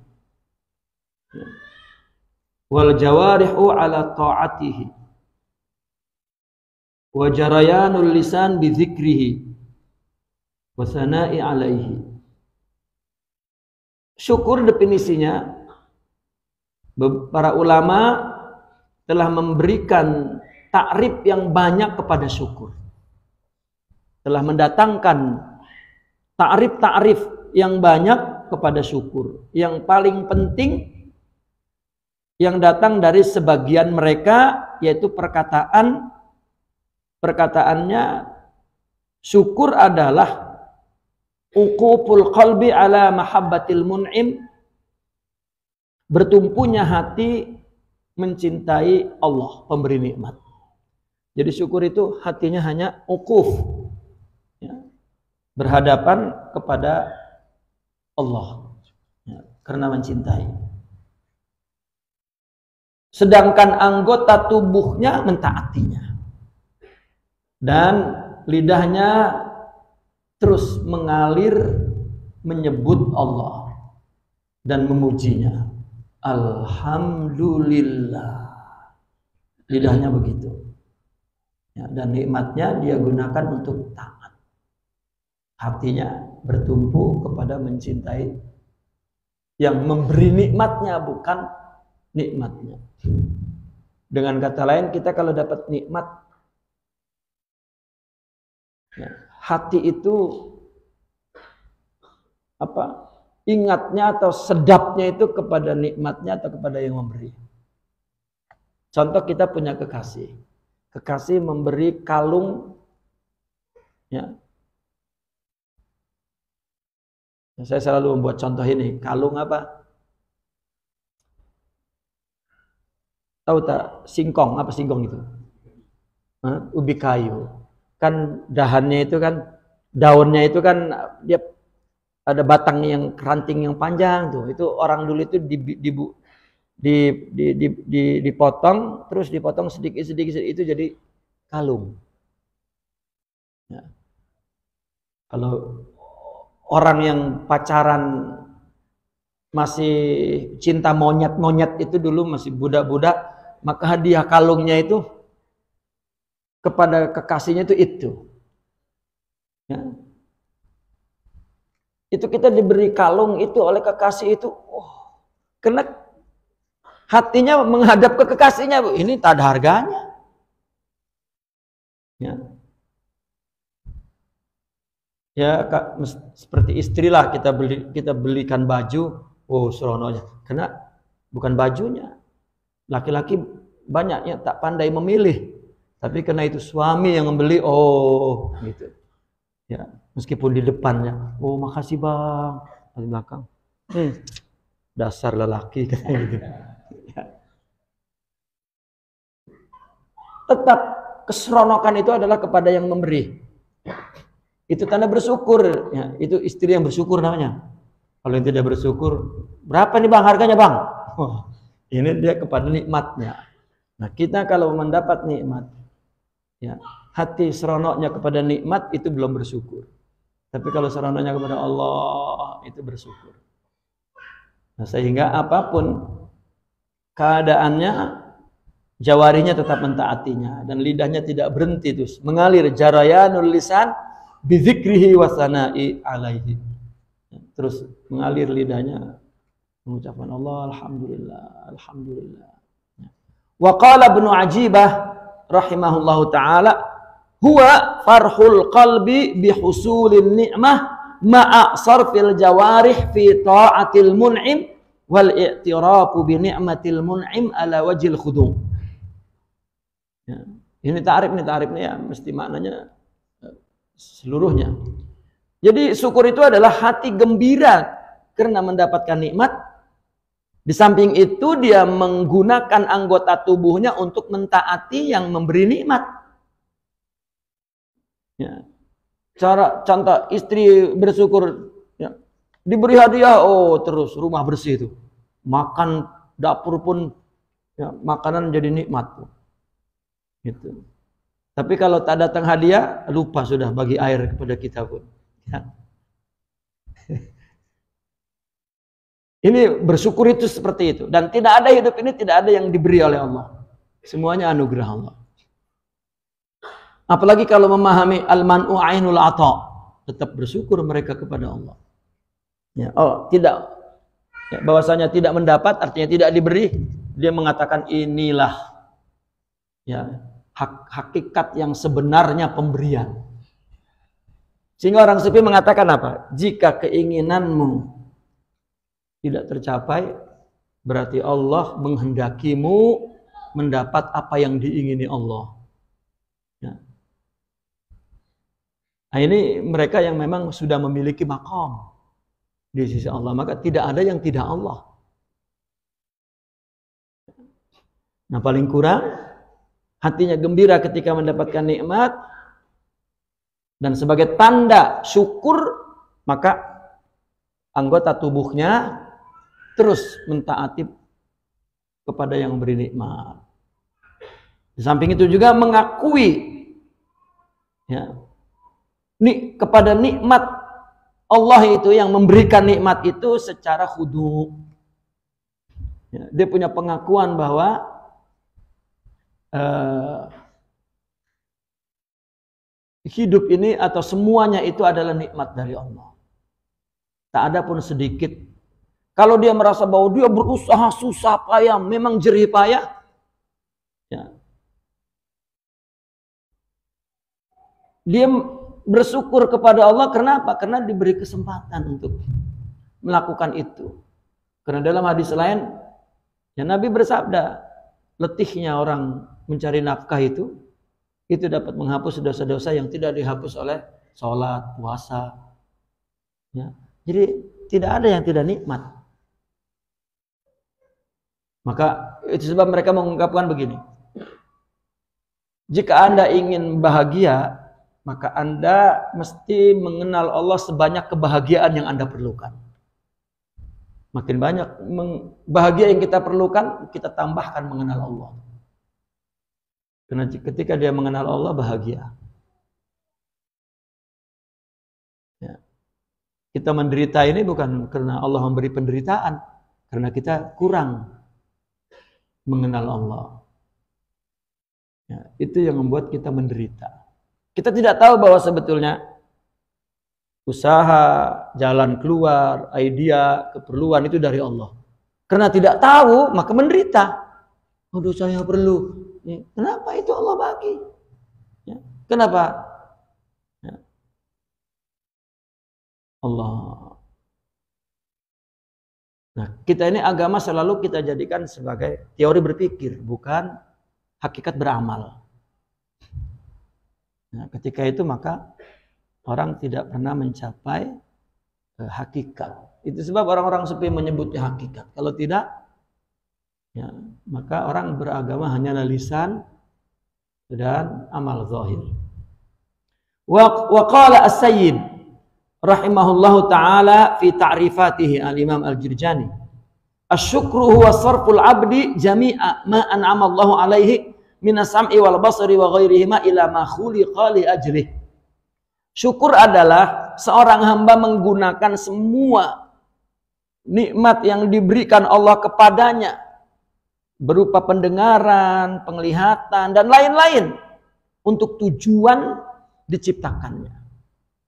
wal jawarihu ala ta'atihi wa jarayanul lisan bi dzikrihi wa sana'i alaihi. Syukur definisinya, para ulama telah memberikan takrif yang banyak kepada syukur. Telah mendatangkan takrif-takrif yang banyak kepada syukur. Yang paling penting yang datang dari sebagian mereka, yaitu perkataannya syukur adalah uquful qalbi ala mahabbatil mun'im, bertumpunya hati mencintai Allah, pemberi nikmat. Jadi syukur itu hatinya hanya uquf, ya, berhadapan kepada Allah, ya, karena mencintai. Sedangkan anggota tubuhnya mentaatinya, dan lidahnya terus mengalir menyebut Allah dan memujinya. Alhamdulillah. Lidahnya begitu. Ya, dan nikmatnya dia gunakan untuk taat. Hatinya bertumpu kepada mencintai yang memberi nikmatnya, bukan nikmatnya. Dengan kata lain, kita kalau dapat nikmat, ya, hati itu apa? Ingatnya atau sedapnya itu kepada nikmatnya atau kepada yang memberi. Contoh, kita punya kekasih. Kekasih memberi kalung, ya. Saya selalu membuat contoh ini. Kalung apa? Tahu tak? Singkong. Apa singkong itu? Ubi kayu. Kan dahannya itu kan, daunnya itu kan dia ada batang yang ranting yang panjang tuh. Itu orang dulu itu dipotong, terus dipotong sedikit itu jadi kalung. Ya. Kalau orang yang pacaran masih cinta monyet itu dulu masih budak-budak, maka hadiah kalungnya itu kepada kekasihnya itu. Ya. Itu kita diberi kalung itu oleh kekasih itu, karena hatinya menghadap ke kekasihnya, ini tak ada harganya. Ya. Ya, seperti istrilah, kita belikan baju, serononya. Karena bukan bajunya. Laki-laki banyaknya tak pandai memilih. Tapi karena itu suami yang membeli, gitu. Ya, meskipun di depannya, makasih bang, di belakang, dasar lelaki kayak gitu. Ya. Tetap keseronokan itu adalah kepada yang memberi. Itu tanda bersyukur, ya. Itu istri yang bersyukur namanya. Kalau yang tidak bersyukur, berapa nih bang harganya bang? Ini dia kepada nikmatnya. Nah, kita kalau mendapat nikmat, ya, hati seronoknya kepada nikmat itu belum bersyukur. Tapi kalau seronoknya kepada Allah itu bersyukur. Nah, sehingga apapun keadaannya, jawarinya tetap mentaatinya dan lidahnya tidak berhenti terus mengalir jarayanul lisan bizikrihi wasana'i alaihi. Terus mengalir lidahnya mengucapkan Allah, alhamdulillah, alhamdulillah. Wa qala Ibnu Ajibah rahimahullahu taala, huwa farhul qalbi bihusulin ni'mah ma'a sarfil jawarih fi ta'atil mun'im wal i'tirafu bi ni'matil mun'im ala wajhil khudu'. Ya. Ini ta'rifnya ya, mesti maknanya seluruhnya. Jadi syukur itu adalah hati gembira karena mendapatkan nikmat. Di samping itu dia menggunakan anggota tubuhnya untuk mentaati yang memberi nikmat. Ya. Contoh istri bersyukur, ya, diberi hadiah, terus rumah bersih itu, makan dapur pun, ya, makanan jadi nikmat tuh. Gitu. Tapi kalau tak datang hadiah, lupa sudah bagi air kepada kita pun. Ya. Ini bersyukur itu seperti itu. Dan tidak ada hidup ini, tidak ada yang diberi oleh Allah. Semuanya anugerah Allah. Apalagi kalau memahami al-man'u ainul ata, tetap bersyukur mereka kepada Allah. Ya, tidak. Ya, bahwasanya tidak mendapat artinya tidak diberi. Dia mengatakan inilah, ya, hakikat yang sebenarnya pemberian. Sehingga orang sufi mengatakan apa? Jika keinginanmu tidak tercapai, berarti Allah menghendakimu mendapat apa yang diingini Allah. Ya. Nah, ini mereka yang memang sudah memiliki maqam di sisi Allah, maka tidak ada yang tidak Allah. Nah, paling kurang hatinya gembira ketika mendapatkan nikmat, dan sebagai tanda syukur maka anggota tubuhnya terus mentaati kepada yang memberi nikmat. Di samping itu juga mengakui, ya, kepada nikmat Allah itu, yang memberikan nikmat itu secara khudu. Ya, dia punya pengakuan bahwa hidup ini atau semuanya itu adalah nikmat dari Allah. Tak ada pun sedikit Kalau dia merasa bahwa dia berusaha susah payah, memang jerih payah, ya, dia bersyukur kepada Allah. Kenapa? Karena diberi kesempatan untuk melakukan itu. Karena dalam hadis lain, ya, Nabi bersabda, letihnya orang mencari nafkah itu dapat menghapus dosa-dosa yang tidak dihapus oleh sholat, puasa. Ya. Jadi tidak ada yang tidak nikmat. Maka itu sebab mereka mengungkapkan begini. Jika Anda ingin bahagia, maka Anda mesti mengenal Allah sebanyak kebahagiaan yang Anda perlukan. Makin banyak bahagia yang kita perlukan, kita tambahkan mengenal Allah. Karena ketika dia mengenal Allah, bahagia. Ya. Kita menderita ini bukan karena Allah memberi penderitaan, karena kita kurang mengenal Allah. Ya, itu yang membuat kita menderita. Kita tidak tahu bahwa sebetulnya usaha, jalan keluar, idea, keperluan itu dari Allah. Karena tidak tahu, maka menderita. Aduh, saya perlu. Ya, kenapa itu Allah bagi? Ya, kenapa? Ya. Allah. Nah, kita ini agama selalu kita jadikan sebagai teori berpikir, bukan hakikat beramal. Nah, ketika itu maka orang tidak pernah mencapai hakikat. Itu sebab orang-orang sufi menyebutnya hakikat. Kalau tidak, ya, maka orang beragama hanya lisan dan amal zahir. Wa qala as-Sayyid rahimahullahu taala fi ta'rifatihi al-Imam al-Jirjani, asy-syukru huwa sarful 'abdi jami'a ma an'ama Allahu alaihi minas sam'i wal basari wa ghairihima ila ma khuliqa li ajlih. Syukur adalah seorang hamba menggunakan semua nikmat yang diberikan Allah kepadanya berupa pendengaran, penglihatan, dan lain-lain untuk tujuan diciptakannya.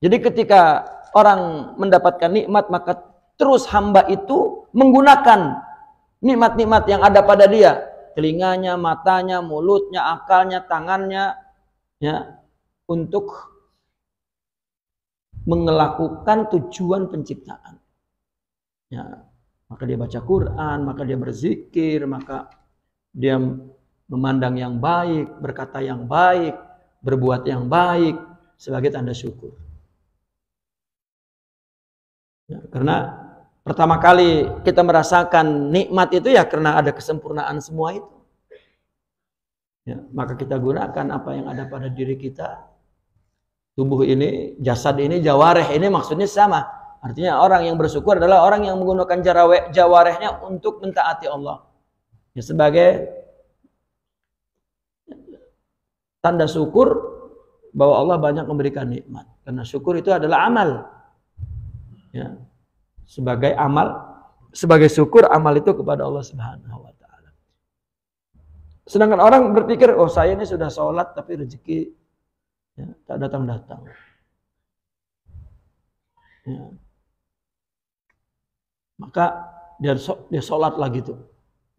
Jadi ketika orang mendapatkan nikmat, maka terus hamba itu menggunakan nikmat-nikmat yang ada pada dia. Telinganya, matanya, mulutnya, akalnya, tangannya, ya, untuk melakukan tujuan penciptaan. Ya, maka dia baca Quran, maka dia berzikir, maka dia memandang yang baik, berkata yang baik, berbuat yang baik sebagai tanda syukur. Ya, karena pertama kali kita merasakan nikmat itu ya karena ada kesempurnaan semua itu. Ya, maka kita gunakan apa yang ada pada diri kita. Tubuh ini, jasad ini, jawareh ini maksudnya sama. Artinya orang yang bersyukur adalah orang yang menggunakan jawarehnya untuk mentaati Allah. Ya, sebagai tanda syukur bahwa Allah banyak memberikan nikmat. Karena syukur itu adalah amal. Ya. Sebagai amal, sebagai syukur amal itu kepada Allah Subhanahu wa taala. Sedangkan orang berpikir, oh saya ini sudah sholat tapi rezeki ya, tak datang-datang. Ya. Maka dia sholat lagi tuh.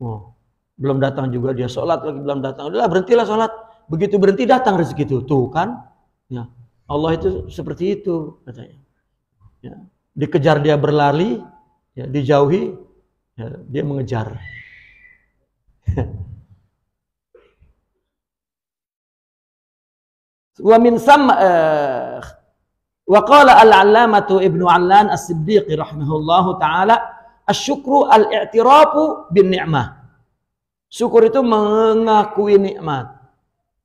Oh, belum datang juga, dia sholat lagi belum datang. Udahlah berhentilah sholat. Begitu berhenti datang rezeki itu. Tuh kan, ya, Allah itu seperti itu katanya. Ya. Dikejar dia berlari, ya, dijauhi, ya, dia mengejar. Wa min wa qala al-'allamatu Ibnu 'Allan As-Siddiqi rahimahullahu taala, asy-syukru al-i'tirafu bin ni'mah. Syukur itu mengakui nikmat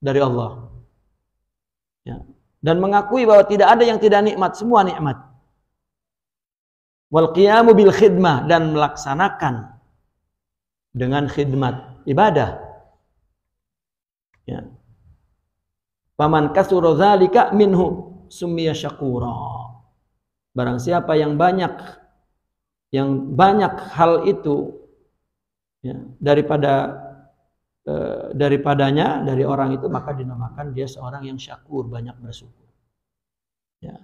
dari Allah. Ya. Dan mengakui bahwa tidak ada yang tidak nikmat, semua nikmat. Wal qiyamu bil khidmah, dan melaksanakan dengan khidmat ibadah. Ya. Faman kasura dzalika minhu summiya syakura. Barang siapa yang banyak hal itu ya, daripadanya dari orang itu, maka dinamakan dia seorang yang syakur, banyak bersyukur. Ya.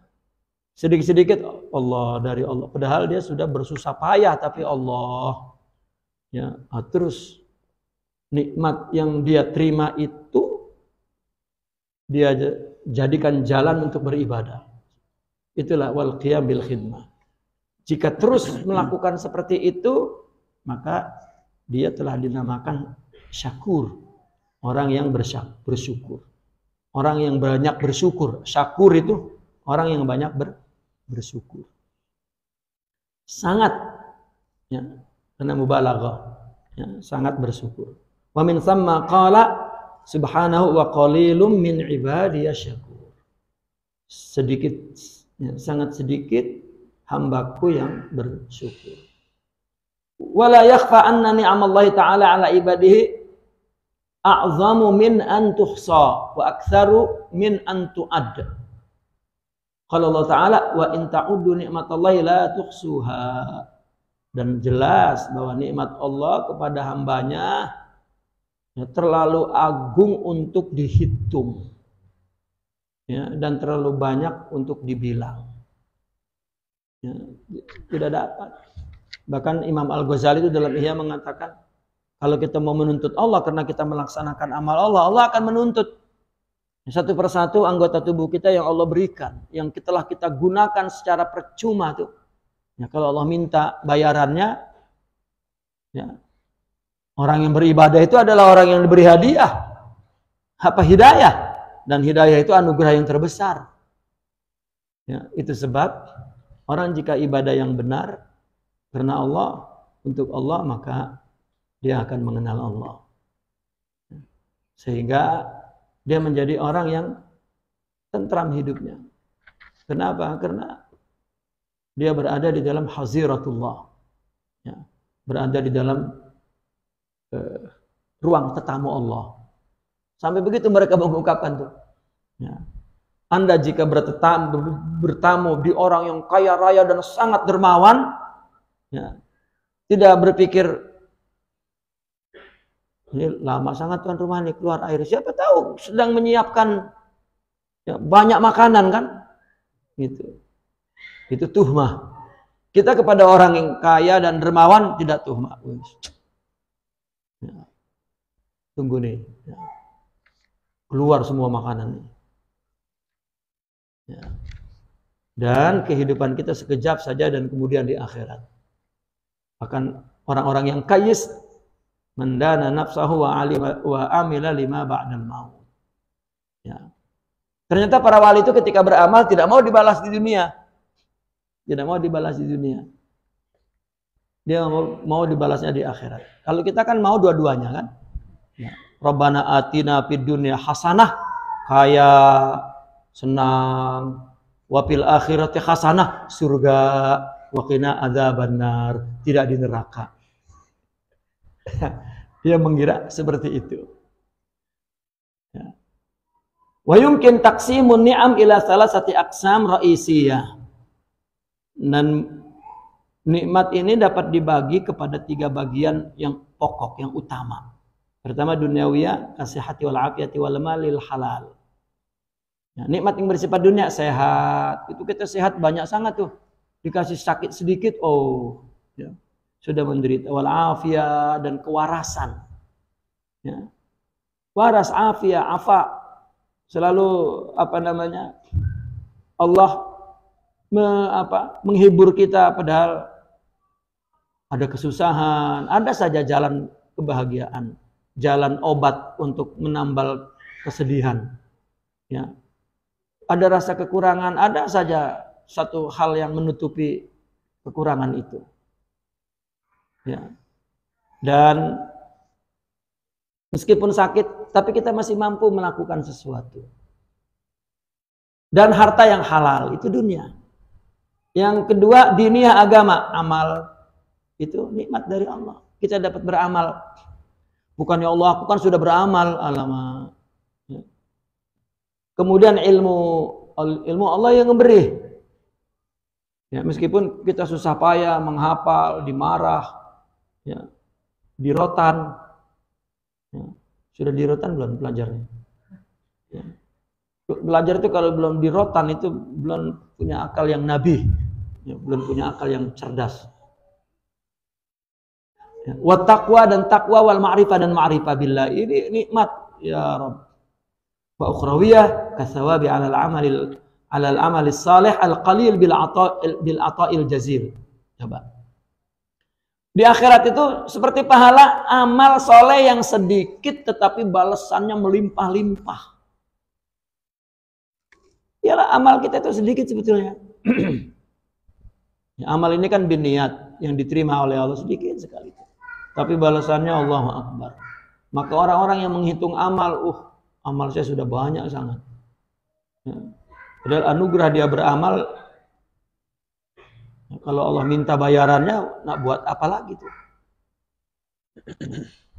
Sedikit-sedikit Allah dari Allah. Padahal dia sudah bersusah payah, tapi Allah. Ya, terus nikmat yang dia terima itu dia jadikan jalan untuk beribadah. Itulah wal qiyam bil khidmah. Jika terus melakukan seperti itu, maka dia telah dinamakan syakur. Orang yang bersyukur. Orang yang banyak bersyukur. Syakur itu orang yang banyak bersyukur. Sangat, ya, karena mubalaghah, ya, sangat bersyukur. Wa min thamma qala subhanahu wa qalilum min ibadiyasy syakur. Sedikit, ya, sangat sedikit hambaku yang bersyukur. Wala yakhfa anna ni'amallahi ta'ala ala ibadihi a'zamu min an tuhsa wa aktsaru min an tu'ad. Qala Allah Ta'ala wa in ta'uddu ni'matallahi la tuhsuha. Dan jelas bahwa nikmat Allah kepada hambanya, ya, terlalu agung untuk dihitung, ya, dan terlalu banyak untuk dibilang. Ya, tidak dapat. Bahkan Imam Al-Ghazali itu dalam Ihya mengatakan, kalau kita mau menuntut Allah karena kita melaksanakan amal Allah, Allah akan menuntut satu persatu anggota tubuh kita yang Allah berikan, yang telah kita gunakan secara percuma tuh. Ya, kalau Allah minta bayarannya, ya, orang yang beribadah itu adalah orang yang diberi hadiah, apa hidayah, dan hidayah itu anugerah yang terbesar. Ya, itu sebab orang jika ibadah yang benar karena Allah, untuk Allah, maka dia akan mengenal Allah. Sehingga dia menjadi orang yang tentram hidupnya. Kenapa? Karena dia berada di dalam haziratullah. Ya, berada di dalam ruang tetamu Allah. Sampai begitu mereka mengungkapkan tuh. Ya. Anda jika bertamu di orang yang kaya raya dan sangat dermawan, ya, tidak berpikir ini lama sangat tuan rumah ini keluar air. Siapa tahu sedang menyiapkan, ya, banyak makanan kan? Gitu. Itu tuhmah. Kita kepada orang yang kaya dan dermawan tidak tuhmah. Ya. Tunggu nih. Ya. Keluar semua makanan nih. Ya. Dan kehidupan kita sekejap saja dan kemudian di akhirat. Bahkan orang-orang yang kayis mendana nafsahu wa amila lima ba'dal maut. Ya. Ternyata para wali itu ketika beramal tidak mau dibalas di dunia. Tidak mau dibalas di dunia. Dia mau dibalasnya di akhirat. Kalau kita kan mau dua-duanya kan. Ya. Rabbana atina fid dunya hasanah, kaya, senang, wa fil akhirati hasanah, surga, wa qina adzabannar, tidak di neraka. Dia mengira seperti itu. Ya. Wa yumkin taqsimun ni'am ila salasati aqsam ra'isiyah. Dan nikmat ini dapat dibagi kepada 3 bagian yang pokok, yang utama. Pertama duniawiyah, kasihati wal afiyati wal malil halal. Ya, nikmat yang bersifat dunia, sehat. Itu kita sehat banyak sangat tuh. Dikasih sakit sedikit, oh, ya, sudah menderita. Wal afiyah, dan kewarasan. Ya. Waras, afiyah, afa. Selalu Allah menghibur kita padahal ada kesusahan, ada saja jalan kebahagiaan, jalan obat untuk menambal kesedihan. Ya. Ada rasa kekurangan, ada saja satu hal yang menutupi kekurangan itu. Ya. Dan meskipun sakit, tapi kita masih mampu melakukan sesuatu. Dan harta yang halal itu dunia. Yang kedua, diniyah agama, amal. Itu nikmat dari Allah. Kita dapat beramal. Bukan ya Allah, aku kan sudah beramal. Alamak. Ya. Kemudian ilmu Allah yang memberi. Ya, meskipun kita susah payah menghafal, dimarah, ya, dirotan. Ya. Sudah dirotan belum pelajarnya? Ya. Belajar itu kalau belum di rotan itu belum punya akal yang nabi, ya, belum punya akal yang cerdas. Ya. Wa taqwa dan taqwa wal ma'rifah dan ma'rifah billah ini nikmat ya Rabb. Wa ukhrawiyah kasawabi 'ala al-amal salih al-qalil bil ata'il jazil. Coba. Di akhirat itu seperti pahala amal soleh yang sedikit tetapi balasannya melimpah-limpah. Iyalah amal kita itu sedikit sebetulnya. Ya, amal ini kan biniat yang diterima oleh Allah sedikit sekali. Tapi balasannya Allahu Akbar. Maka orang-orang yang menghitung amal, amal saya sudah banyak sangat. Ya. Padahal anugerah dia beramal. Ya, kalau Allah minta bayarannya, nak buat apa lagi tuh?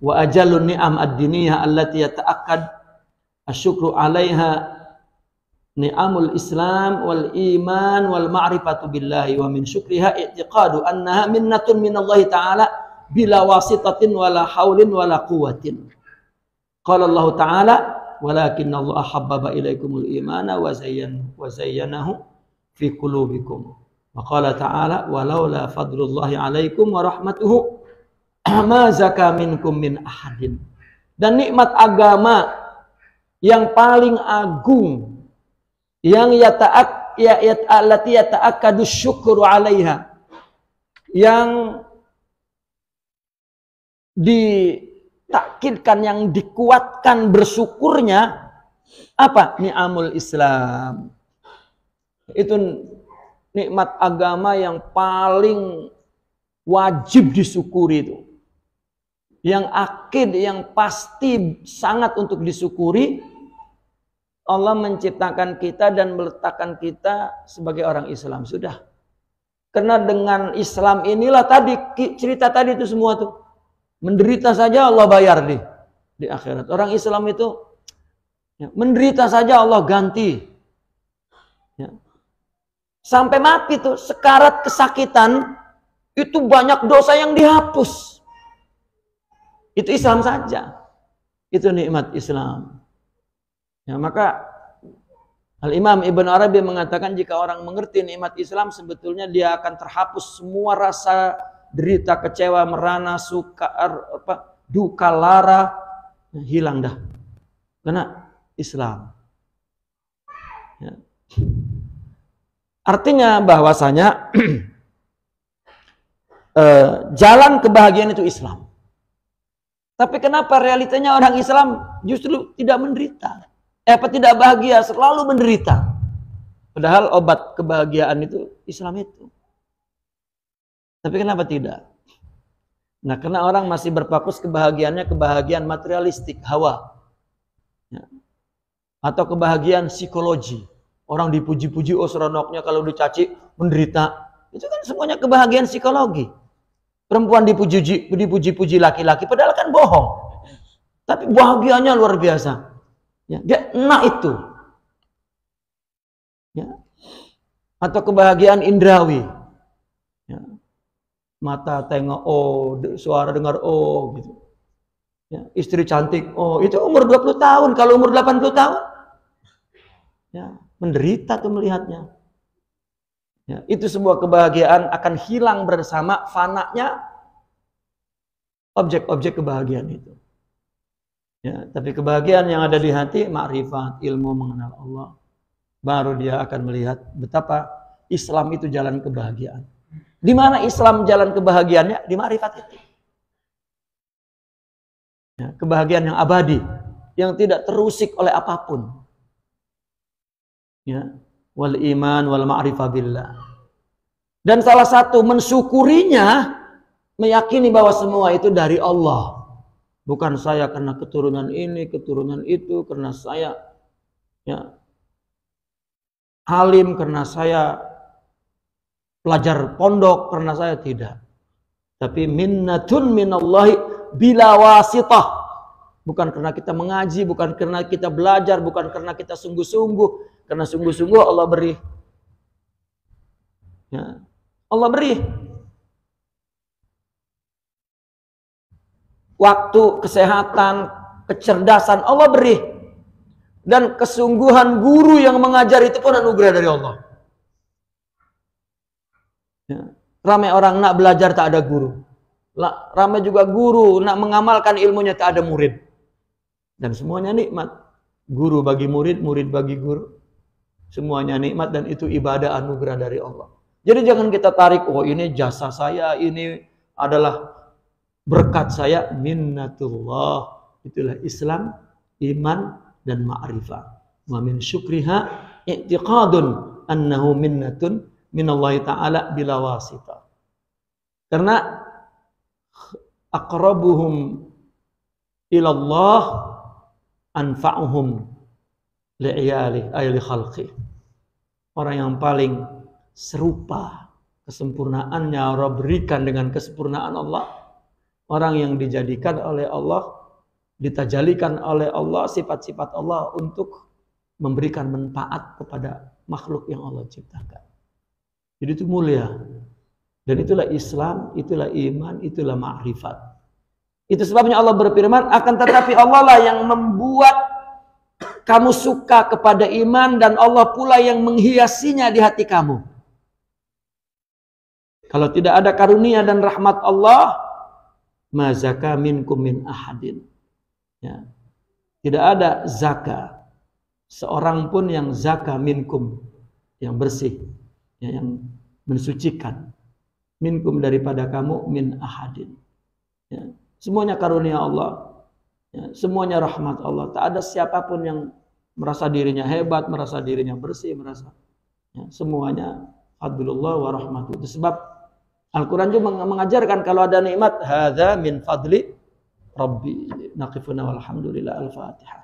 Wa ajalun ni'am ad-diniyah allati yata'akkad asyukru 'alaiha ni'amul Islam wal iman wal ma'rifatu billahi wa min syukriha i'tiqadu annaha minnatun minallahi ta'ala bila wasitatin wala haulin wala quwwatin. Qala Allah Ta'ala walakinna Allah habbaba ilaikumul imana wa zayyanahu fi qulubikum. Wa qala Ta'ala walaula fadlullahi alaikum wa rahmatuhu ma zaka minkum min ahadin. Dan nikmat agama yang paling agung yang allati yata'akkadu syukru 'alaiha, yang ditakkidkan, yang dikuatkan bersyukurnya apa? Ni'amul Islam. Itu nikmat agama yang paling wajib disyukuri itu. Yang akid, yang pasti sangat untuk disyukuri. Allah menciptakan kita dan meletakkan kita sebagai orang Islam. Sudah. Karena dengan Islam inilah tadi cerita tadi itu semua tuh. Menderita saja Allah bayar di akhirat. Orang Islam itu ya, menderita saja Allah ganti. Ya. Sampai mati tuh sekarat kesakitan itu banyak dosa yang dihapus. Itu Islam saja. Itu nikmat Islam. Ya, maka Al-Imam Ibn Arabi mengatakan jika orang mengerti nikmat Islam sebetulnya dia akan terhapus semua rasa derita, kecewa, merana, duka, lara, hilang dah. Karena Islam. Ya. Artinya bahwasanya jalan kebahagiaan itu Islam. Tapi kenapa realitanya orang Islam justru tidak menderita? Tidak bahagia, selalu menderita. Padahal obat kebahagiaan itu Islam itu. Tapi kenapa tidak? Nah, karena orang masih berfokus kebahagiaannya kebahagiaan materialistik, hawa. Ya. Atau kebahagiaan psikologi. Orang dipuji-puji, seronoknya, kalau dicaci, menderita. Itu kan semuanya kebahagiaan psikologi. Perempuan dipuji-puji laki-laki, padahal kan bohong. Tapi bahagianya luar biasa. Ya, dia enak itu. Ya. Atau kebahagiaan indrawi. Ya. Mata tengok suara dengar gitu. Ya, istri cantik, itu umur 20 tahun, kalau umur 80 tahun ya, menderita tuh melihatnya. Ya, itu sebuah kebahagiaan akan hilang bersama fananya objek-objek kebahagiaan itu. Ya, tapi kebahagiaan yang ada di hati, makrifat, ilmu mengenal Allah, baru dia akan melihat betapa Islam itu jalan kebahagiaan. Di mana Islam jalan kebahagiaannya? Di makrifat itu. Ya, kebahagiaan yang abadi, yang tidak terusik oleh apapun. Ya, wal iman wal ma'rifah billah. Dan salah satu mensyukurinya, meyakini bahwa semua itu dari Allah. Bukan saya karena keturunan ini, keturunan itu, karena saya ya alim, karena saya pelajar pondok, karena saya tidak. Tapi minnatun minallahi bila wasitah. Bukan karena kita mengaji, bukan karena kita belajar, bukan karena kita sungguh-sungguh. Karena sungguh-sungguh Allah beri. Ya. Allah beri. Waktu, kesehatan, kecerdasan Allah beri. Dan kesungguhan guru yang mengajar itu pun anugerah dari Allah. Ya. Ramai orang nak belajar tak ada guru. Ramai juga guru nak mengamalkan ilmunya tak ada murid. Dan semuanya nikmat. Guru bagi murid, murid bagi guru. Semuanya nikmat dan itu ibadah anugerah dari Allah. Jadi jangan kita tarik, oh ini jasa saya, ini adalah berkat saya. Minnatullah. Itulah Islam, iman, dan ma'rifah. Wa min syukriha i'tiqadun annahu minnatun minallahi ta'ala bila wasita. Karena aqrabuhum ilallah anfa'uhum li'iyali ayli khalqi. Orang yang paling serupa kesempurnaannya Allah berikan dengan kesempurnaan Allah. Orang yang dijadikan oleh Allah, ditajalikan oleh Allah sifat-sifat Allah untuk memberikan manfaat kepada makhluk yang Allah ciptakan. Jadi itu mulia. Dan itulah Islam, itulah iman, itulah ma'rifat. Itu sebabnya Allah berfirman, akan tetapi Allah lah yang membuat kamu suka kepada iman dan Allah pula yang menghiasinya di hati kamu. Kalau tidak ada karunia dan rahmat Allah, ma zaka minkum min ahadin. Ya. Tidak ada zaka seorang pun yang zaka minkum, yang bersih, ya, yang mensucikan. Minkum daripada kamu min ahadin. Ya. Semuanya karunia Allah. Ya. Semuanya rahmat Allah. Tak ada siapapun yang merasa dirinya hebat, merasa dirinya bersih, merasa. Ya. Semuanya fadlullah wa rahmatuh. Itu sebab Al-Quran juga mengajarkan kalau ada nikmat, hadza min fadli Rabbi. Naqifuna walhamdulillah. Al-Fatihah.